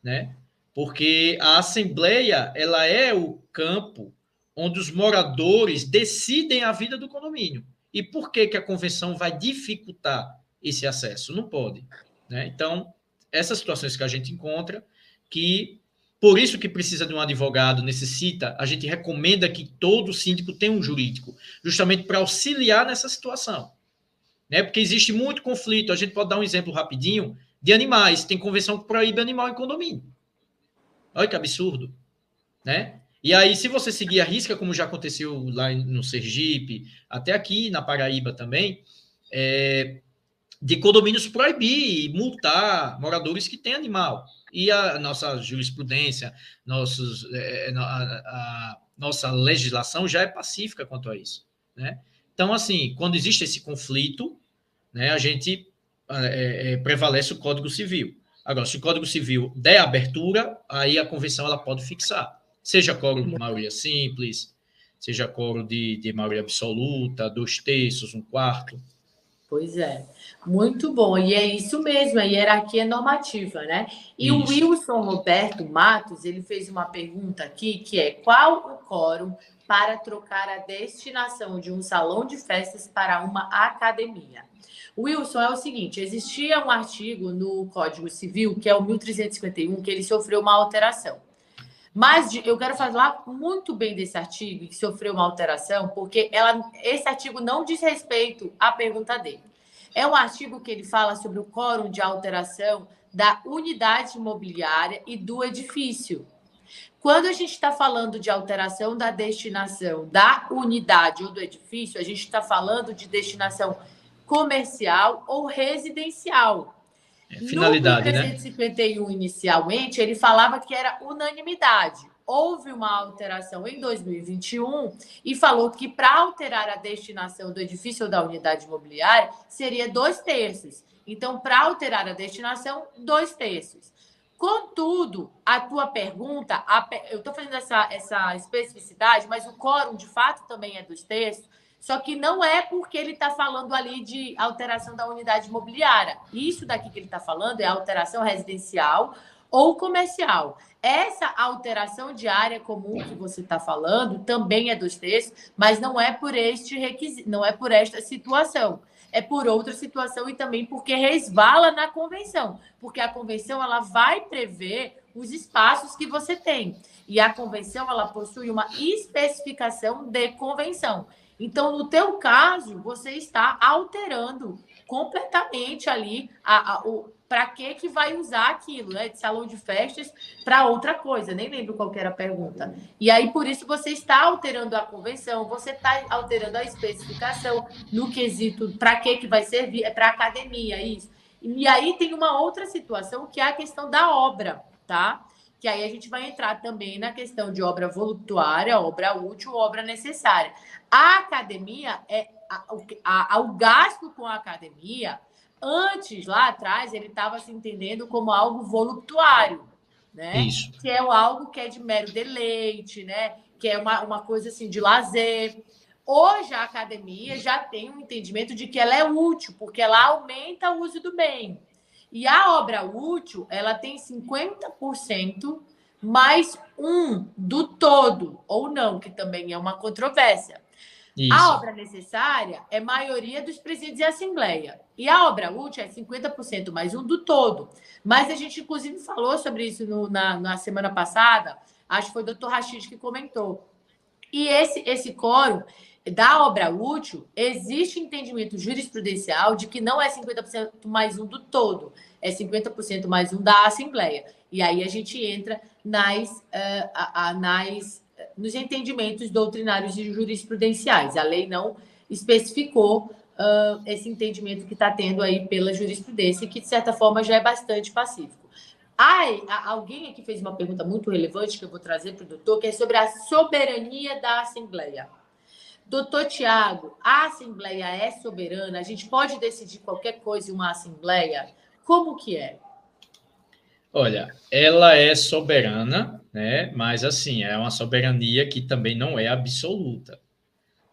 né? Porque a Assembleia, ela é o campo onde os moradores decidem a vida do condomínio. E por que a convenção vai dificultar esse acesso? Não pode, né? Então, essas situações que a gente encontra, que por isso que precisa de um advogado, necessita, a gente recomenda que todo síndico tenha um jurídico, justamente para auxiliar nessa situação. Né? Porque existe muito conflito. A gente pode dar um exemplo rapidinho de animais. Tem convenção que proíbe animal em condomínio. Olha que absurdo. Né? E aí, se você seguir a risca, como já aconteceu lá no Sergipe, até aqui na Paraíba também, de condomínios proibir e multar moradores que têm animal. E a nossa jurisprudência, nossa legislação já é pacífica quanto a isso. Né? Então, assim, quando existe esse conflito, né, a gente prevalece o Código Civil. Agora, se o Código Civil der abertura, aí a convenção ela pode fixar. Seja quórum de maioria simples, seja quórum de maioria absoluta, 2/3, 1/4. Pois é, muito bom. E é isso mesmo, a hierarquia normativa, né? E isso. O Wilson Roberto Matos, ele fez uma pergunta aqui, que é: qual o quórum para trocar a destinação de um salão de festas para uma academia? Wilson, é o seguinte, existia um artigo no Código Civil, que é o 1351, que ele sofreu uma alteração. Mas eu quero falar muito bem desse artigo, que sofreu uma alteração, porque esse artigo não diz respeito à pergunta dele. É um artigo que ele fala sobre o quórum de alteração da unidade imobiliária e do edifício. Quando a gente está falando de alteração da destinação da unidade ou do edifício, a gente está falando de destinação comercial ou residencial. Finalidade, no 1351, né? Inicialmente, ele falava que era unanimidade. Houve uma alteração em 2021 e falou que para alterar a destinação do edifício ou da unidade imobiliária seria 2/3. Então, para alterar a destinação, 2/3. Contudo, a tua pergunta, eu estou fazendo essa especificidade, mas o quórum, de fato, também é 2/3. Só que não é porque ele está falando ali de alteração da unidade imobiliária. Isso daqui que ele está falando é alteração residencial ou comercial. Essa alteração de área comum que você está falando também é 2/3, mas não é por este requisito, não é por esta situação. É por outra situação e também porque resvala na convenção. Porque a convenção ela vai prever os espaços que você tem. E a convenção ela possui uma especificação de convenção. Então, no teu caso, você está alterando completamente ali para que vai usar aquilo, né? De salão de festas para outra coisa. Nem lembro qual que era a pergunta. E aí, por isso, você está alterando a convenção, você está alterando a especificação no quesito para que vai servir, é para academia, isso. E aí tem uma outra situação que é a questão da obra, tá? Que aí a gente vai entrar também na questão de obra voluptuária, obra útil, obra necessária. A academia, o gasto com a academia, antes, lá atrás, ele estava se entendendo como algo voluptuário, né? Isso. Que é algo que é de mero deleite, né? Que é uma coisa assim de lazer. Hoje, a academia já tem um entendimento de que ela é útil, porque ela aumenta o uso do bem. E a obra útil, ela tem 50% mais um do todo, ou não, que também é uma controvérsia. Isso. A obra necessária é maioria dos presídios e assembleia. E a obra útil é 50% mais um do todo. Mas a gente, inclusive, falou sobre isso na semana passada. Acho que foi o doutor Rachid que comentou. E esse quórum da obra útil, existe entendimento jurisprudencial de que não é 50% mais um do todo, é 50% mais um da Assembleia. E aí a gente entra nos entendimentos doutrinários e jurisprudenciais. A lei não especificou esse entendimento que está tendo aí pela jurisprudência, que de certa forma já é bastante pacífico. Alguém aqui fez uma pergunta muito relevante que eu vou trazer para o doutor, que é sobre a soberania da Assembleia. Doutor Tiago, a Assembleia é soberana? A gente pode decidir qualquer coisa em uma Assembleia? Como que é? Olha, ela é soberana, né? Mas, assim, é uma soberania que também não é absoluta,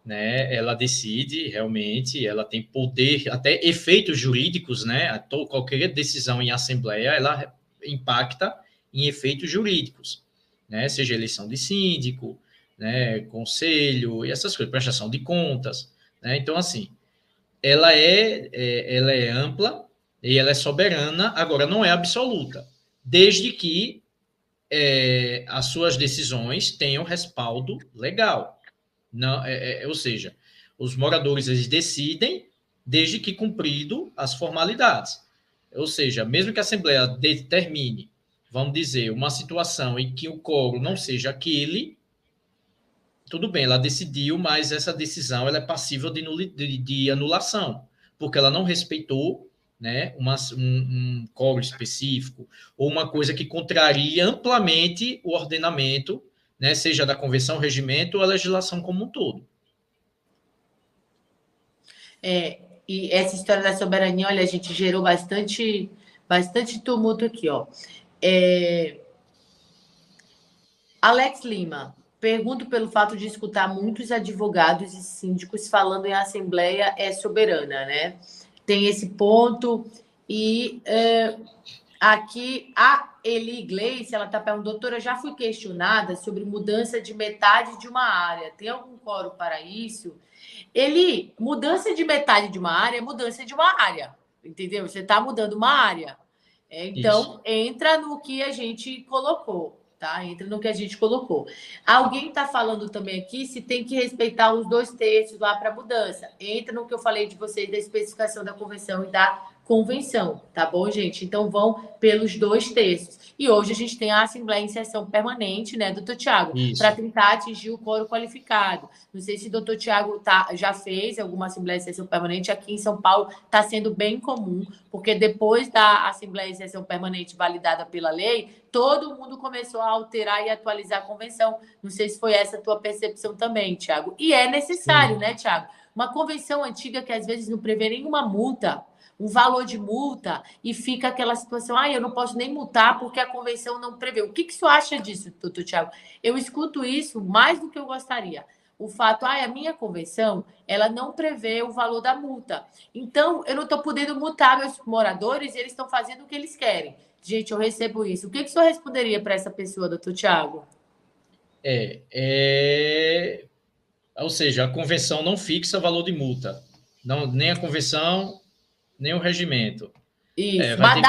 né? Ela decide, realmente, ela tem poder, até efeitos jurídicos, né? Qualquer decisão em Assembleia, ela impacta em efeitos jurídicos, né? Seja eleição de síndico, né, conselho e essas coisas, prestação de contas, né? Então, assim, ela é ampla e ela é soberana, agora não é absoluta, desde que as suas decisões tenham respaldo legal. Não, ou seja, os moradores eles decidem desde que cumprido as formalidades. Ou seja, mesmo que a Assembleia determine, vamos dizer, uma situação em que o quórum não seja aquele, tudo bem, ela decidiu, mas essa decisão ela é passível de anulação, porque ela não respeitou, né, um quórum específico, ou uma coisa que contraria amplamente o ordenamento, né, seja da convenção, regimento ou a legislação como um todo. E essa história da soberania, olha, a gente gerou bastante Bastante tumulto aqui, ó. Alex Lima, pergunto pelo fato de escutar muitos advogados e síndicos falando em assembleia é soberana, né? Tem esse ponto e aqui a Eli Gleice, ela está perguntando, doutora, já fui questionada sobre mudança de metade de uma área. Tem algum quórum para isso? Eli, mudança de metade de uma área é mudança de uma área, entendeu? Você está mudando uma área. Então, entra no que a gente colocou, tá? Entra no que a gente colocou. Alguém está falando também aqui se tem que respeitar os 2/3 lá para mudança. Entra no que eu falei de vocês da especificação da convenção e da convenção, tá bom, gente? Então, vão pelos 2/3. E hoje a gente tem a Assembleia em sessão permanente, né, doutor Tiago? Para tentar atingir o quórum qualificado. Não sei se o doutor Tiago já fez alguma Assembleia em sessão permanente. Aqui em São Paulo está sendo bem comum, porque depois da Assembleia em sessão permanente validada pela lei, todo mundo começou a alterar e atualizar a convenção. Não sei se foi essa a tua percepção também, Tiago. E é necessário, né, Tiago? Uma convenção antiga que às vezes não prevê nenhuma multa, um valor de multa, e fica aquela situação, eu não posso nem multar porque a convenção não prevê. O que o senhor acha disso, doutor Tiago? Eu escuto isso mais do que eu gostaria. O fato, a minha convenção, ela não prevê o valor da multa. Então, eu não estou podendo multar meus moradores e eles estão fazendo o que eles querem. Gente, eu recebo isso. O que o senhor responderia para essa pessoa, doutor Tiago? Ou seja, a convenção não fixa valor de multa. Não, nem a convenção, nem o regimento. Isso, mas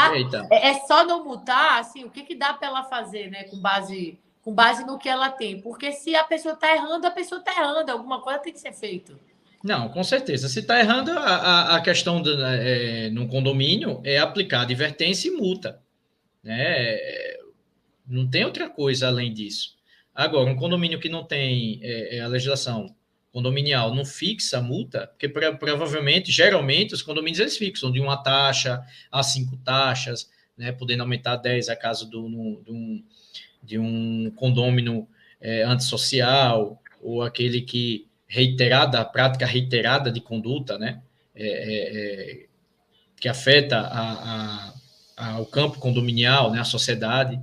é só não multar, assim, o que dá para ela fazer, né, com base no que ela tem? Porque se a pessoa está errando, a pessoa está errando, alguma coisa tem que ser feita. Não, com certeza. Se está errando, a questão no condomínio é aplicar advertência e multa. Né? Não tem outra coisa além disso. Agora, um condomínio que não tem a legislação condominial não fixa a multa, porque provavelmente, geralmente, os condomínios eles fixam de uma taxa a 5 taxas, né, podendo aumentar 10 a caso de um condômino antissocial, ou aquele que a prática reiterada de conduta, né, que afeta o campo condominial, né, a sociedade.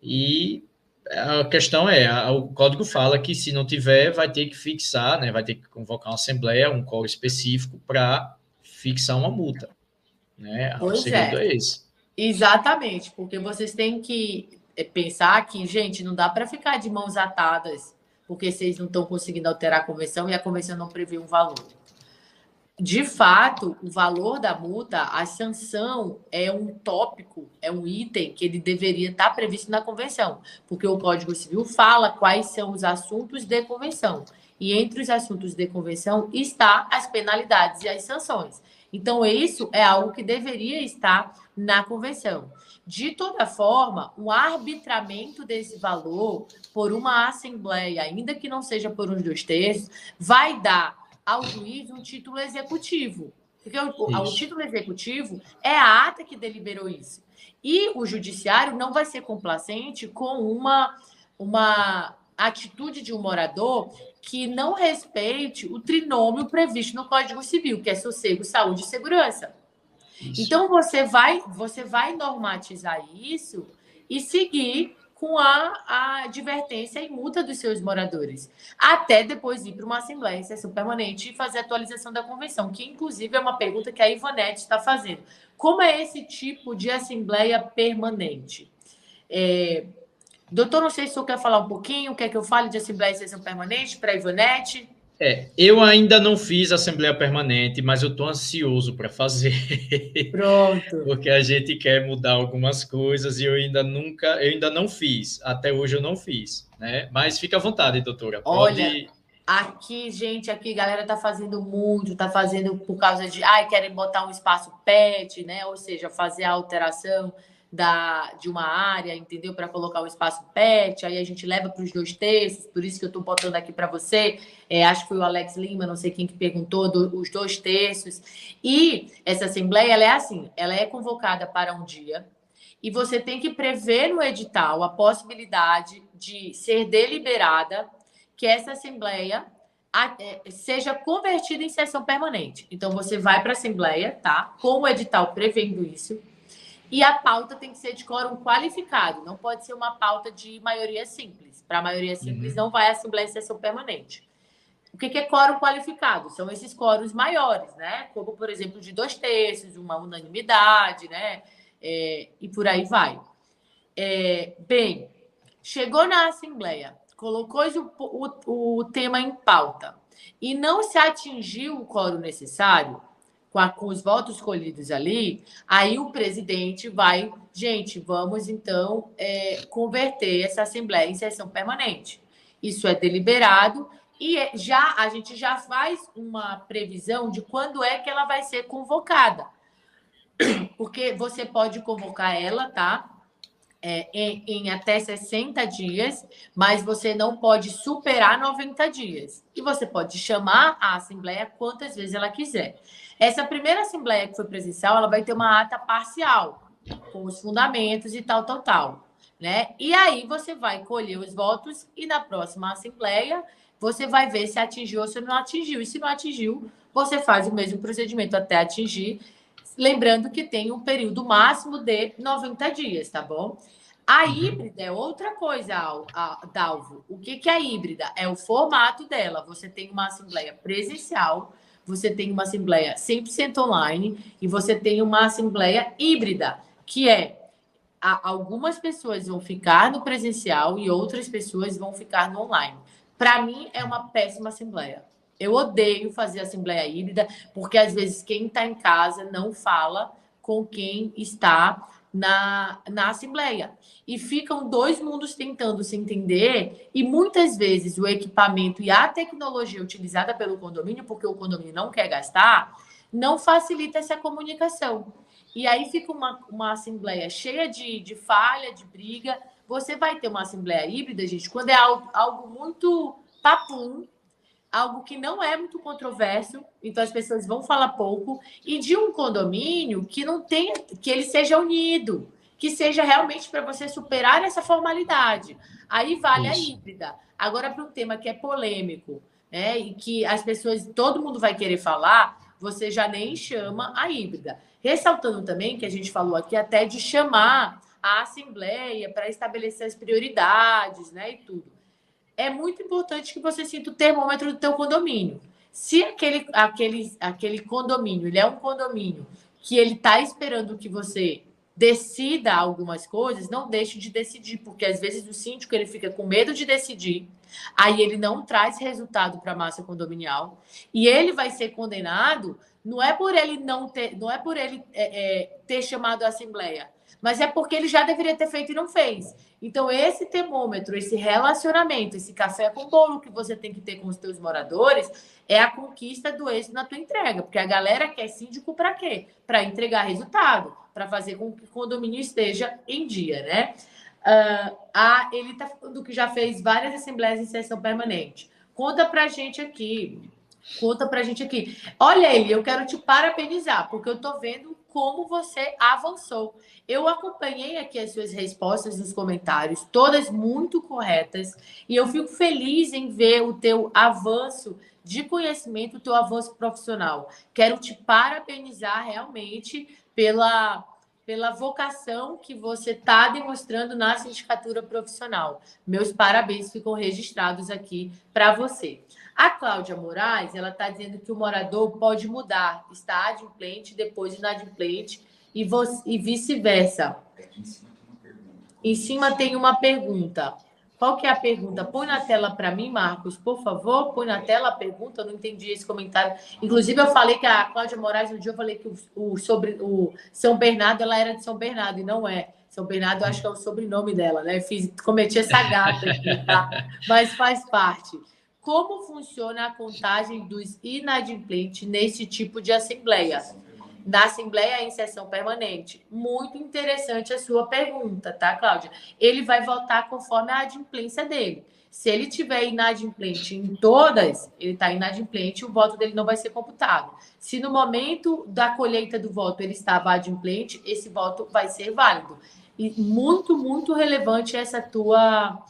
E a questão o código fala que se não tiver, vai ter que fixar, né, vai ter que convocar uma assembleia, um quórum específico para fixar uma multa. Né? O segredo é esse. Exatamente, porque vocês têm que pensar que, gente, não dá para ficar de mãos atadas, porque vocês não estão conseguindo alterar a convenção e a convenção não prevê um valor. De fato, o valor da multa, a sanção é um tópico, é um item que ele deveria estar previsto na convenção, porque o Código Civil fala quais são os assuntos de convenção. E entre os assuntos de convenção está as penalidades e as sanções. Então, isso é algo que deveria estar na convenção. De toda forma, o arbitramento desse valor por uma assembleia, ainda que não seja por uns 2/3, vai dar ao juiz um título executivo. Porque o título executivo é a ata que deliberou isso. E o judiciário não vai ser complacente com uma atitude de um morador que não respeite o trinômio previsto no Código Civil, que é sossego, saúde e segurança. Isso. Então, você vai normatizar isso e seguir com a advertência e multa dos seus moradores, até depois ir para uma assembleia em sessão permanente e fazer a atualização da convenção, que inclusive é uma pergunta que a Ivonete está fazendo. Como é esse tipo de assembleia permanente? Doutor, não sei se o senhor quer falar um pouquinho, quer que eu fale de assembleia em sessão permanente para a Ivonete? Eu ainda não fiz Assembleia Permanente, mas eu estou ansioso para fazer. Pronto. Porque a gente quer mudar algumas coisas e eu ainda não fiz. Até hoje eu não fiz, né? Mas fica à vontade, doutora. Olha, aqui, gente, galera tá fazendo muito, tá fazendo por causa de, querem botar um espaço pet, né? Ou seja, fazer a alteração de uma área, entendeu? Para colocar um espaço pet, aí a gente leva para os 2/3, por isso que eu estou botando aqui para você. Acho que foi o Alex Lima, não sei quem que perguntou, os 2/3. E essa assembleia, ela é assim, ela é convocada para um dia, e você tem que prever no edital a possibilidade de ser deliberada que essa assembleia seja convertida em sessão permanente. Então, você vai para a assembleia, tá? Com o edital prevendo isso. E a pauta tem que ser de quórum qualificado, não pode ser uma pauta de maioria simples. Para a maioria simples, não vai à Assembleia em sessão permanente. O que é quórum qualificado? São esses quóruns maiores, né? Como, por exemplo, de 2/3, uma unanimidade, né? E por aí vai. Bem, chegou na Assembleia, colocou o tema em pauta e não se atingiu o quórum necessário, com os votos colhidos ali, aí o presidente vai, gente, vamos então converter essa Assembleia em sessão permanente. Isso é deliberado e a gente já faz uma previsão de quando é que ela vai ser convocada. Porque você pode convocar ela, tá? Em até 60 dias, mas você não pode superar 90 dias. E você pode chamar a Assembleia quantas vezes ela quiser. Essa primeira Assembleia que foi presencial, ela vai ter uma ata parcial, com os fundamentos e tal, né? E aí você vai colher os votos e na próxima Assembleia você vai ver se atingiu ou se não atingiu. E se não atingiu, você faz o mesmo procedimento até atingir. Lembrando que tem um período máximo de 90 dias, tá bom? A híbrida é outra coisa, Dalvo. O que é a híbrida? É o formato dela. Você tem uma Assembleia presencial, você tem uma Assembleia 100% online e você tem uma Assembleia híbrida, que algumas pessoas vão ficar no presencial e outras pessoas vão ficar no online. Para mim, é uma péssima Assembleia. Eu odeio fazer Assembleia híbrida, porque às vezes quem está em casa não fala com quem está na Assembleia. E ficam dois mundos tentando se entender, e muitas vezes o equipamento e a tecnologia utilizada pelo condomínio, porque o condomínio não quer gastar, não facilita essa comunicação. E aí fica uma Assembleia cheia de falha, de briga. Você vai ter uma Assembleia híbrida, gente, quando é algo muito papum, algo que não é muito controverso, então as pessoas vão falar pouco, e de um condomínio que não tenha, que ele seja unido, que seja realmente para você superar essa formalidade. Aí vale a híbrida. Agora, para um tema que é polêmico, né, e que as pessoas, todo mundo vai querer falar, você já nem chama a híbrida. Ressaltando também que a gente falou aqui até de chamar a Assembleia para estabelecer as prioridades, né, e tudo. É muito importante que você sinta o termômetro do teu condomínio. Se aquele condomínio, ele é um condomínio que ele está esperando que você decida algumas coisas, não deixe de decidir, porque às vezes o síndico ele fica com medo de decidir, aí ele não traz resultado para a massa condominial e ele vai ser condenado, não é por ele ter chamado a Assembleia, mas é porque ele já deveria ter feito e não fez. Então, esse termômetro, esse relacionamento, esse café com bolo que você tem que ter com os teus moradores é a conquista do êxito na tua entrega. Porque a galera quer síndico para quê? Para entregar resultado, para fazer com que o condomínio esteja em dia, né? Ele está falando que já fez várias assembleias em sessão permanente. Conta para a gente aqui. Olha, Eli, eu quero te parabenizar, porque eu estou vendo como você avançou. Eu acompanhei aqui as suas respostas nos comentários, todas muito corretas, e eu fico feliz em ver o teu avanço de conhecimento, o teu avanço profissional. Quero te parabenizar realmente pela vocação que você está demonstrando na sindicatura profissional. Meus parabéns ficam registrados aqui para você. A Cláudia Moraes, ela está dizendo que o morador pode mudar, está adimplente, depois inadimplente e vice-versa. Em cima tem uma pergunta. Qual que é a pergunta? Põe na tela para mim, Marcos, por favor. Põe na tela a pergunta. Eu não entendi esse comentário. Inclusive, eu falei que a Cláudia Moraes, um dia eu falei que o São Bernardo, ela era de São Bernardo, e não é. São Bernardo, eu acho que é o sobrenome dela, né? Cometi essa gata aqui, tá? Mas faz parte. Como funciona a contagem dos inadimplentes nesse tipo de assembleia? Na assembleia em sessão permanente? Muito interessante a sua pergunta, tá, Cláudia? Ele vai votar conforme a adimplência dele. Se ele tiver inadimplente em todas, ele está inadimplente, o voto dele não vai ser computado. Se no momento da colheita do voto ele estava adimplente, esse voto vai ser válido. E muito, muito relevante essa tua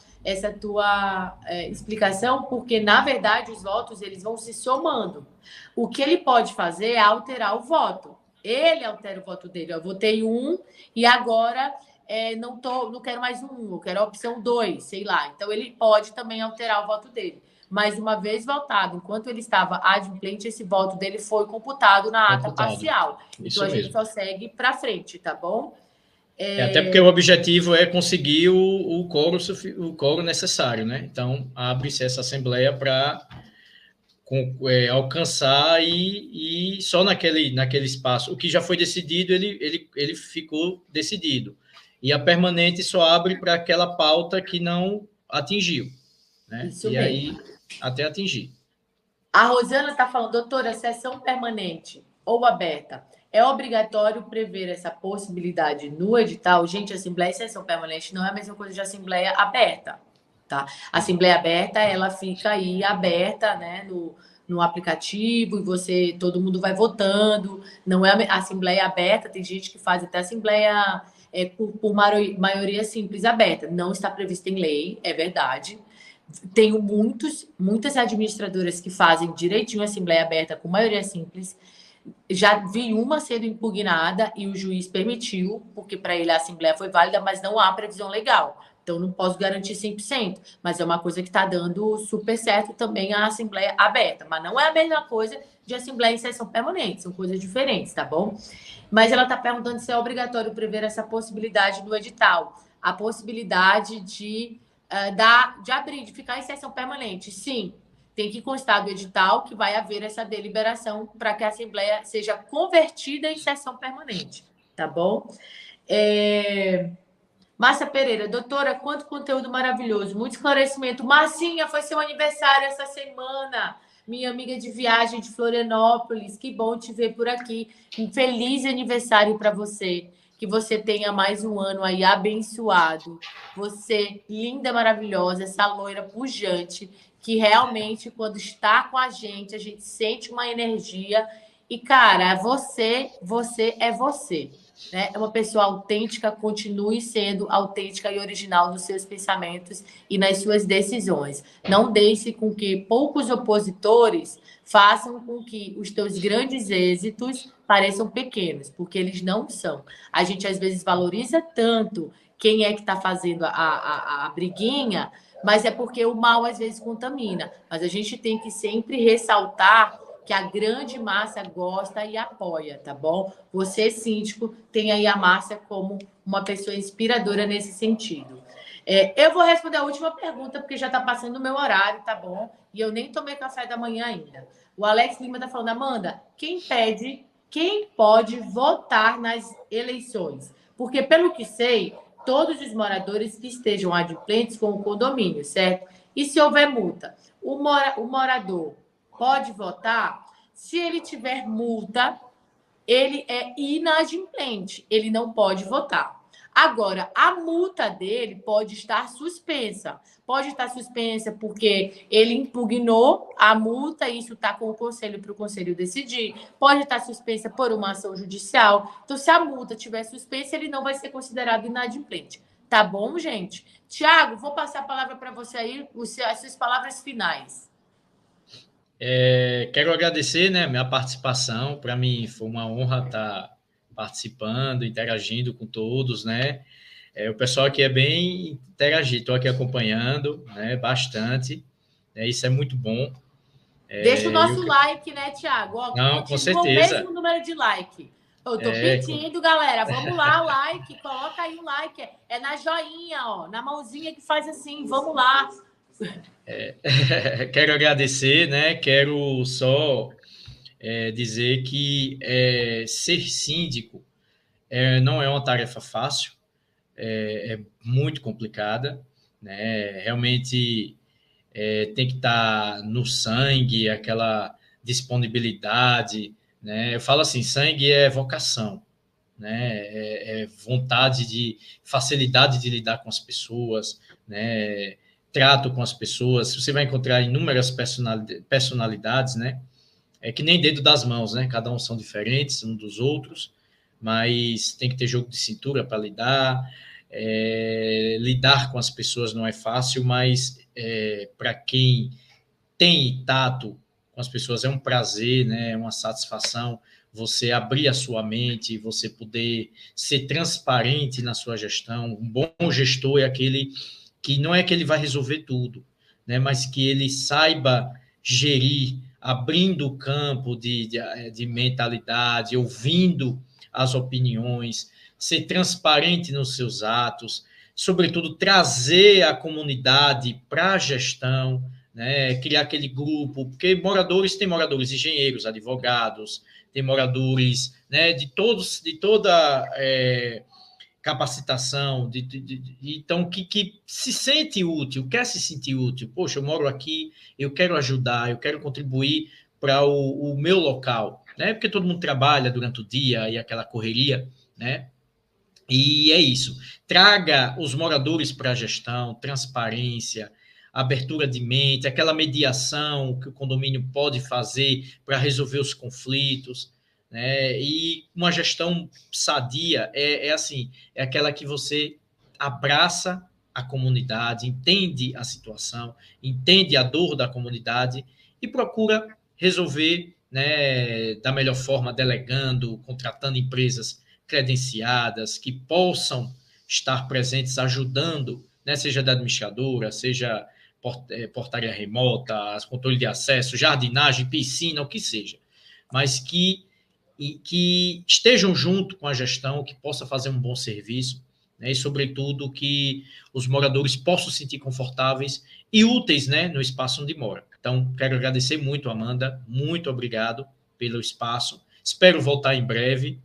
explicação, porque, na verdade, os votos eles vão se somando. O que ele pode fazer é alterar o voto. Ele altera o voto dele. Eu votei 1 e agora não quero mais 1, eu quero a opção 2, sei lá. Então, ele pode também alterar o voto dele. Mas, uma vez votado, enquanto ele estava adimplente, esse voto dele foi computado na ata parcial. Então, a gente só segue para frente, tá bom? Até porque o objetivo é conseguir o quórum necessário, né? Então, abre-se essa assembleia para alcançar e só naquele espaço. O que já foi decidido, ele ficou decidido. E a permanente só abre para aquela pauta que não atingiu, né? Isso e mesmo. Aí, até atingir. A Rosana está falando, doutora, sessão permanente ou aberta, é obrigatório prever essa possibilidade no edital? Gente, assembleia e sessão permanente não é a mesma coisa de assembleia aberta, tá? A assembleia aberta, ela fica aí aberta, né, no aplicativo e todo mundo vai votando. Não é a assembleia aberta, tem gente que faz até assembleia por maioria simples aberta. Não está prevista em lei, é verdade. Tenho muitas administradoras que fazem direitinho a assembleia aberta com maioria simples. Já vi uma sendo impugnada e o juiz permitiu, porque para ele a assembleia foi válida, mas não há previsão legal. Então, não posso garantir 100%, mas é uma coisa que está dando super certo também a assembleia aberta. Mas não é a mesma coisa de assembleia em sessão permanente, são coisas diferentes, tá bom? Mas ela está perguntando se é obrigatório prever essa possibilidade no edital. A possibilidade de abrir, de ficar em sessão permanente. Sim, tem que constar do edital que vai haver essa deliberação para que a Assembleia seja convertida em sessão permanente, tá bom? Márcia Pereira, doutora, quanto conteúdo maravilhoso, muito esclarecimento. Marcinha, foi seu aniversário essa semana, minha amiga de viagem de Florianópolis, que bom te ver por aqui. Um feliz aniversário para você. Que você tenha mais um ano aí abençoado. Você, linda, maravilhosa, essa loira pujante, que realmente, quando está com a gente sente uma energia. E, cara, você é você. Né? É uma pessoa autêntica, continue sendo autêntica e original nos seus pensamentos e nas suas decisões. Não deixe com que poucos opositores façam com que os teus grandes êxitos pareçam pequenos, porque eles não são. A gente, às vezes, valoriza tanto quem é que está fazendo a briguinha, mas é porque o mal, às vezes, contamina. Mas a gente tem que sempre ressaltar que a grande massa gosta e apoia, tá bom? Você, síndico, tem aí a Márcia como uma pessoa inspiradora nesse sentido. Eu vou responder a última pergunta, porque já está passando o meu horário, tá bom? E eu nem tomei café da manhã ainda. O Alex Lima está falando, Amanda, quem pode votar nas eleições? Porque, pelo que sei, todos os moradores que estejam adimplentes com o condomínio, certo? E se houver multa? O morador pode votar? Se ele tiver multa, ele é inadimplente, ele não pode votar. Agora, a multa dele pode estar suspensa. Pode estar suspensa porque ele impugnou a multa e isso está com o conselho para o conselho decidir. Pode estar suspensa por uma ação judicial. Então, se a multa estiver suspensa, ele não vai ser considerado inadimplente. Tá bom, gente? Tiago, vou passar a palavra para você aí, as suas palavras finais. Quero agradecer, né, minha participação. Para mim foi uma honra estar participando, interagindo com todos, né? O pessoal aqui é bem interagido, estou aqui acompanhando, né, bastante. Isso é muito bom. Deixa o nosso like, né, Tiago? Não, com certeza. O mesmo número de like. Eu tô pedindo, galera. Vamos lá, like. Coloca aí o like. É na joinha, ó. Na mãozinha que faz assim. Vamos lá. Quero agradecer, né? Quero só dizer que ser síndico não é uma tarefa fácil, é muito complicada, né? Realmente tem que estar no sangue, aquela disponibilidade, né? Eu falo assim, sangue é vocação, né? É vontade de facilidade de lidar com as pessoas, né? Trato com as pessoas. Você vai encontrar inúmeras personalidades, né? É que nem dedo das mãos, né? Cada um são diferentes uns dos outros, mas tem que ter jogo de cintura para lidar. Lidar com as pessoas não é fácil, mas para quem tem tato com as pessoas é um prazer, né? É uma satisfação você abrir a sua mente, você poder ser transparente na sua gestão. Um bom gestor é aquele que não é que ele vai resolver tudo, né, mas que ele saiba gerir, abrindo o campo de mentalidade, ouvindo as opiniões, ser transparente nos seus atos, sobretudo trazer a comunidade para a gestão, né, criar aquele grupo, porque tem moradores engenheiros, advogados, tem moradores, né, de toda capacitação, então que se sente útil, quer se sentir útil. Poxa, eu moro aqui, eu quero ajudar, eu quero contribuir para o meu local, né? Porque todo mundo trabalha durante o dia e aquela correria, né? E é isso. Traga os moradores para a gestão, transparência, abertura de mente, aquela mediação que o condomínio pode fazer para resolver os conflitos, né? E uma gestão sadia assim, é aquela que você abraça a comunidade, entende a situação, entende a dor da comunidade e procura resolver, né, da melhor forma, delegando, contratando empresas credenciadas que possam estar presentes ajudando, né, seja da administradora, seja portaria remota, controle de acesso, jardinagem, piscina, o que seja, mas que estejam junto com a gestão, que possa fazer um bom serviço, né, e, sobretudo, que os moradores possam se sentir confortáveis e úteis, né, no espaço onde mora. Então, quero agradecer muito, Amanda, muito obrigado pelo espaço, espero voltar em breve,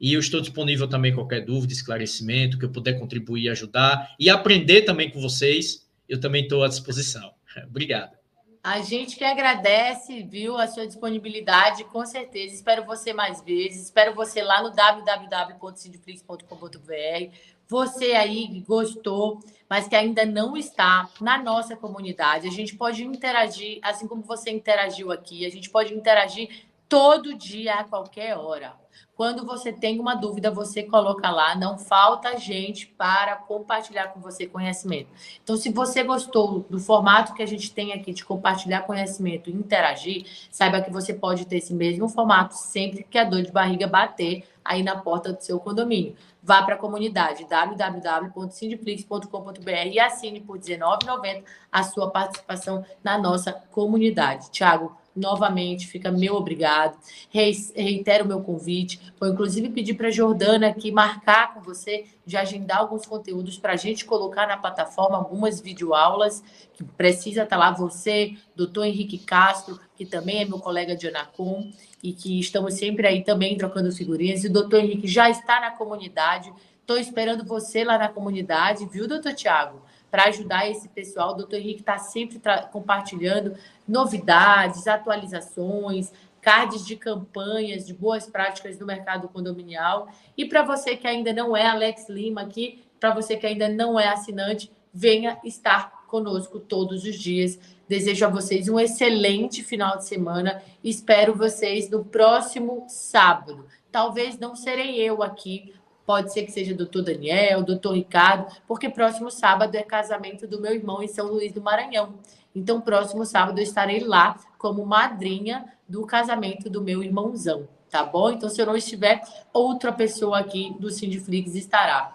e eu estou disponível também qualquer dúvida, esclarecimento, que eu puder contribuir, ajudar, e aprender também com vocês, eu também estou à disposição. Obrigado. A gente que agradece, viu, a sua disponibilidade, com certeza. Espero você mais vezes. Espero você lá no www.sindiflix.com.br. Você aí que gostou, mas que ainda não está na nossa comunidade. A gente pode interagir, assim como você interagiu aqui. A gente pode interagir todo dia, a qualquer hora. Quando você tem uma dúvida, você coloca lá. Não falta gente para compartilhar com você conhecimento. Então, se você gostou do formato que a gente tem aqui de compartilhar conhecimento e interagir, saiba que você pode ter esse mesmo formato sempre que a dor de barriga bater aí na porta do seu condomínio. Vá para a comunidade www.sindiflix.com.br e assine por R$19,90 a sua participação na nossa comunidade. Tiago, novamente, fica meu obrigado. Reitero o meu convite. Vou, inclusive, pedir para a Jordana aqui marcar com você de agendar alguns conteúdos para a gente colocar na plataforma, algumas videoaulas que precisa estar lá. Você, doutor Henrique Castro, que também é meu colega de Anacom, e que estamos sempre aí também trocando figurinhas. E o doutor Henrique já está na comunidade. Estou esperando você lá na comunidade, viu, doutor Tiago? Para ajudar esse pessoal. O doutor Henrique está sempre compartilhando novidades, atualizações, cards de campanhas, de boas práticas no mercado condominial. E para você que ainda não é, Alex Lima aqui, para você que ainda não é assinante, venha estar conosco todos os dias. Desejo a vocês um excelente final de semana. Espero vocês no próximo sábado. Talvez não serei eu aqui, pode ser que seja o doutor Daniel, o doutor Ricardo, porque próximo sábado é casamento do meu irmão em São Luís do Maranhão. Então, próximo sábado eu estarei lá como madrinha do casamento do meu irmãozão, tá bom? Então, se eu não estiver, outra pessoa aqui do Sindiflix estará.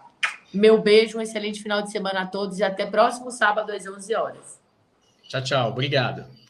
Meu beijo, um excelente final de semana a todos e até próximo sábado às 11 horas. Tchau, tchau. Obrigado.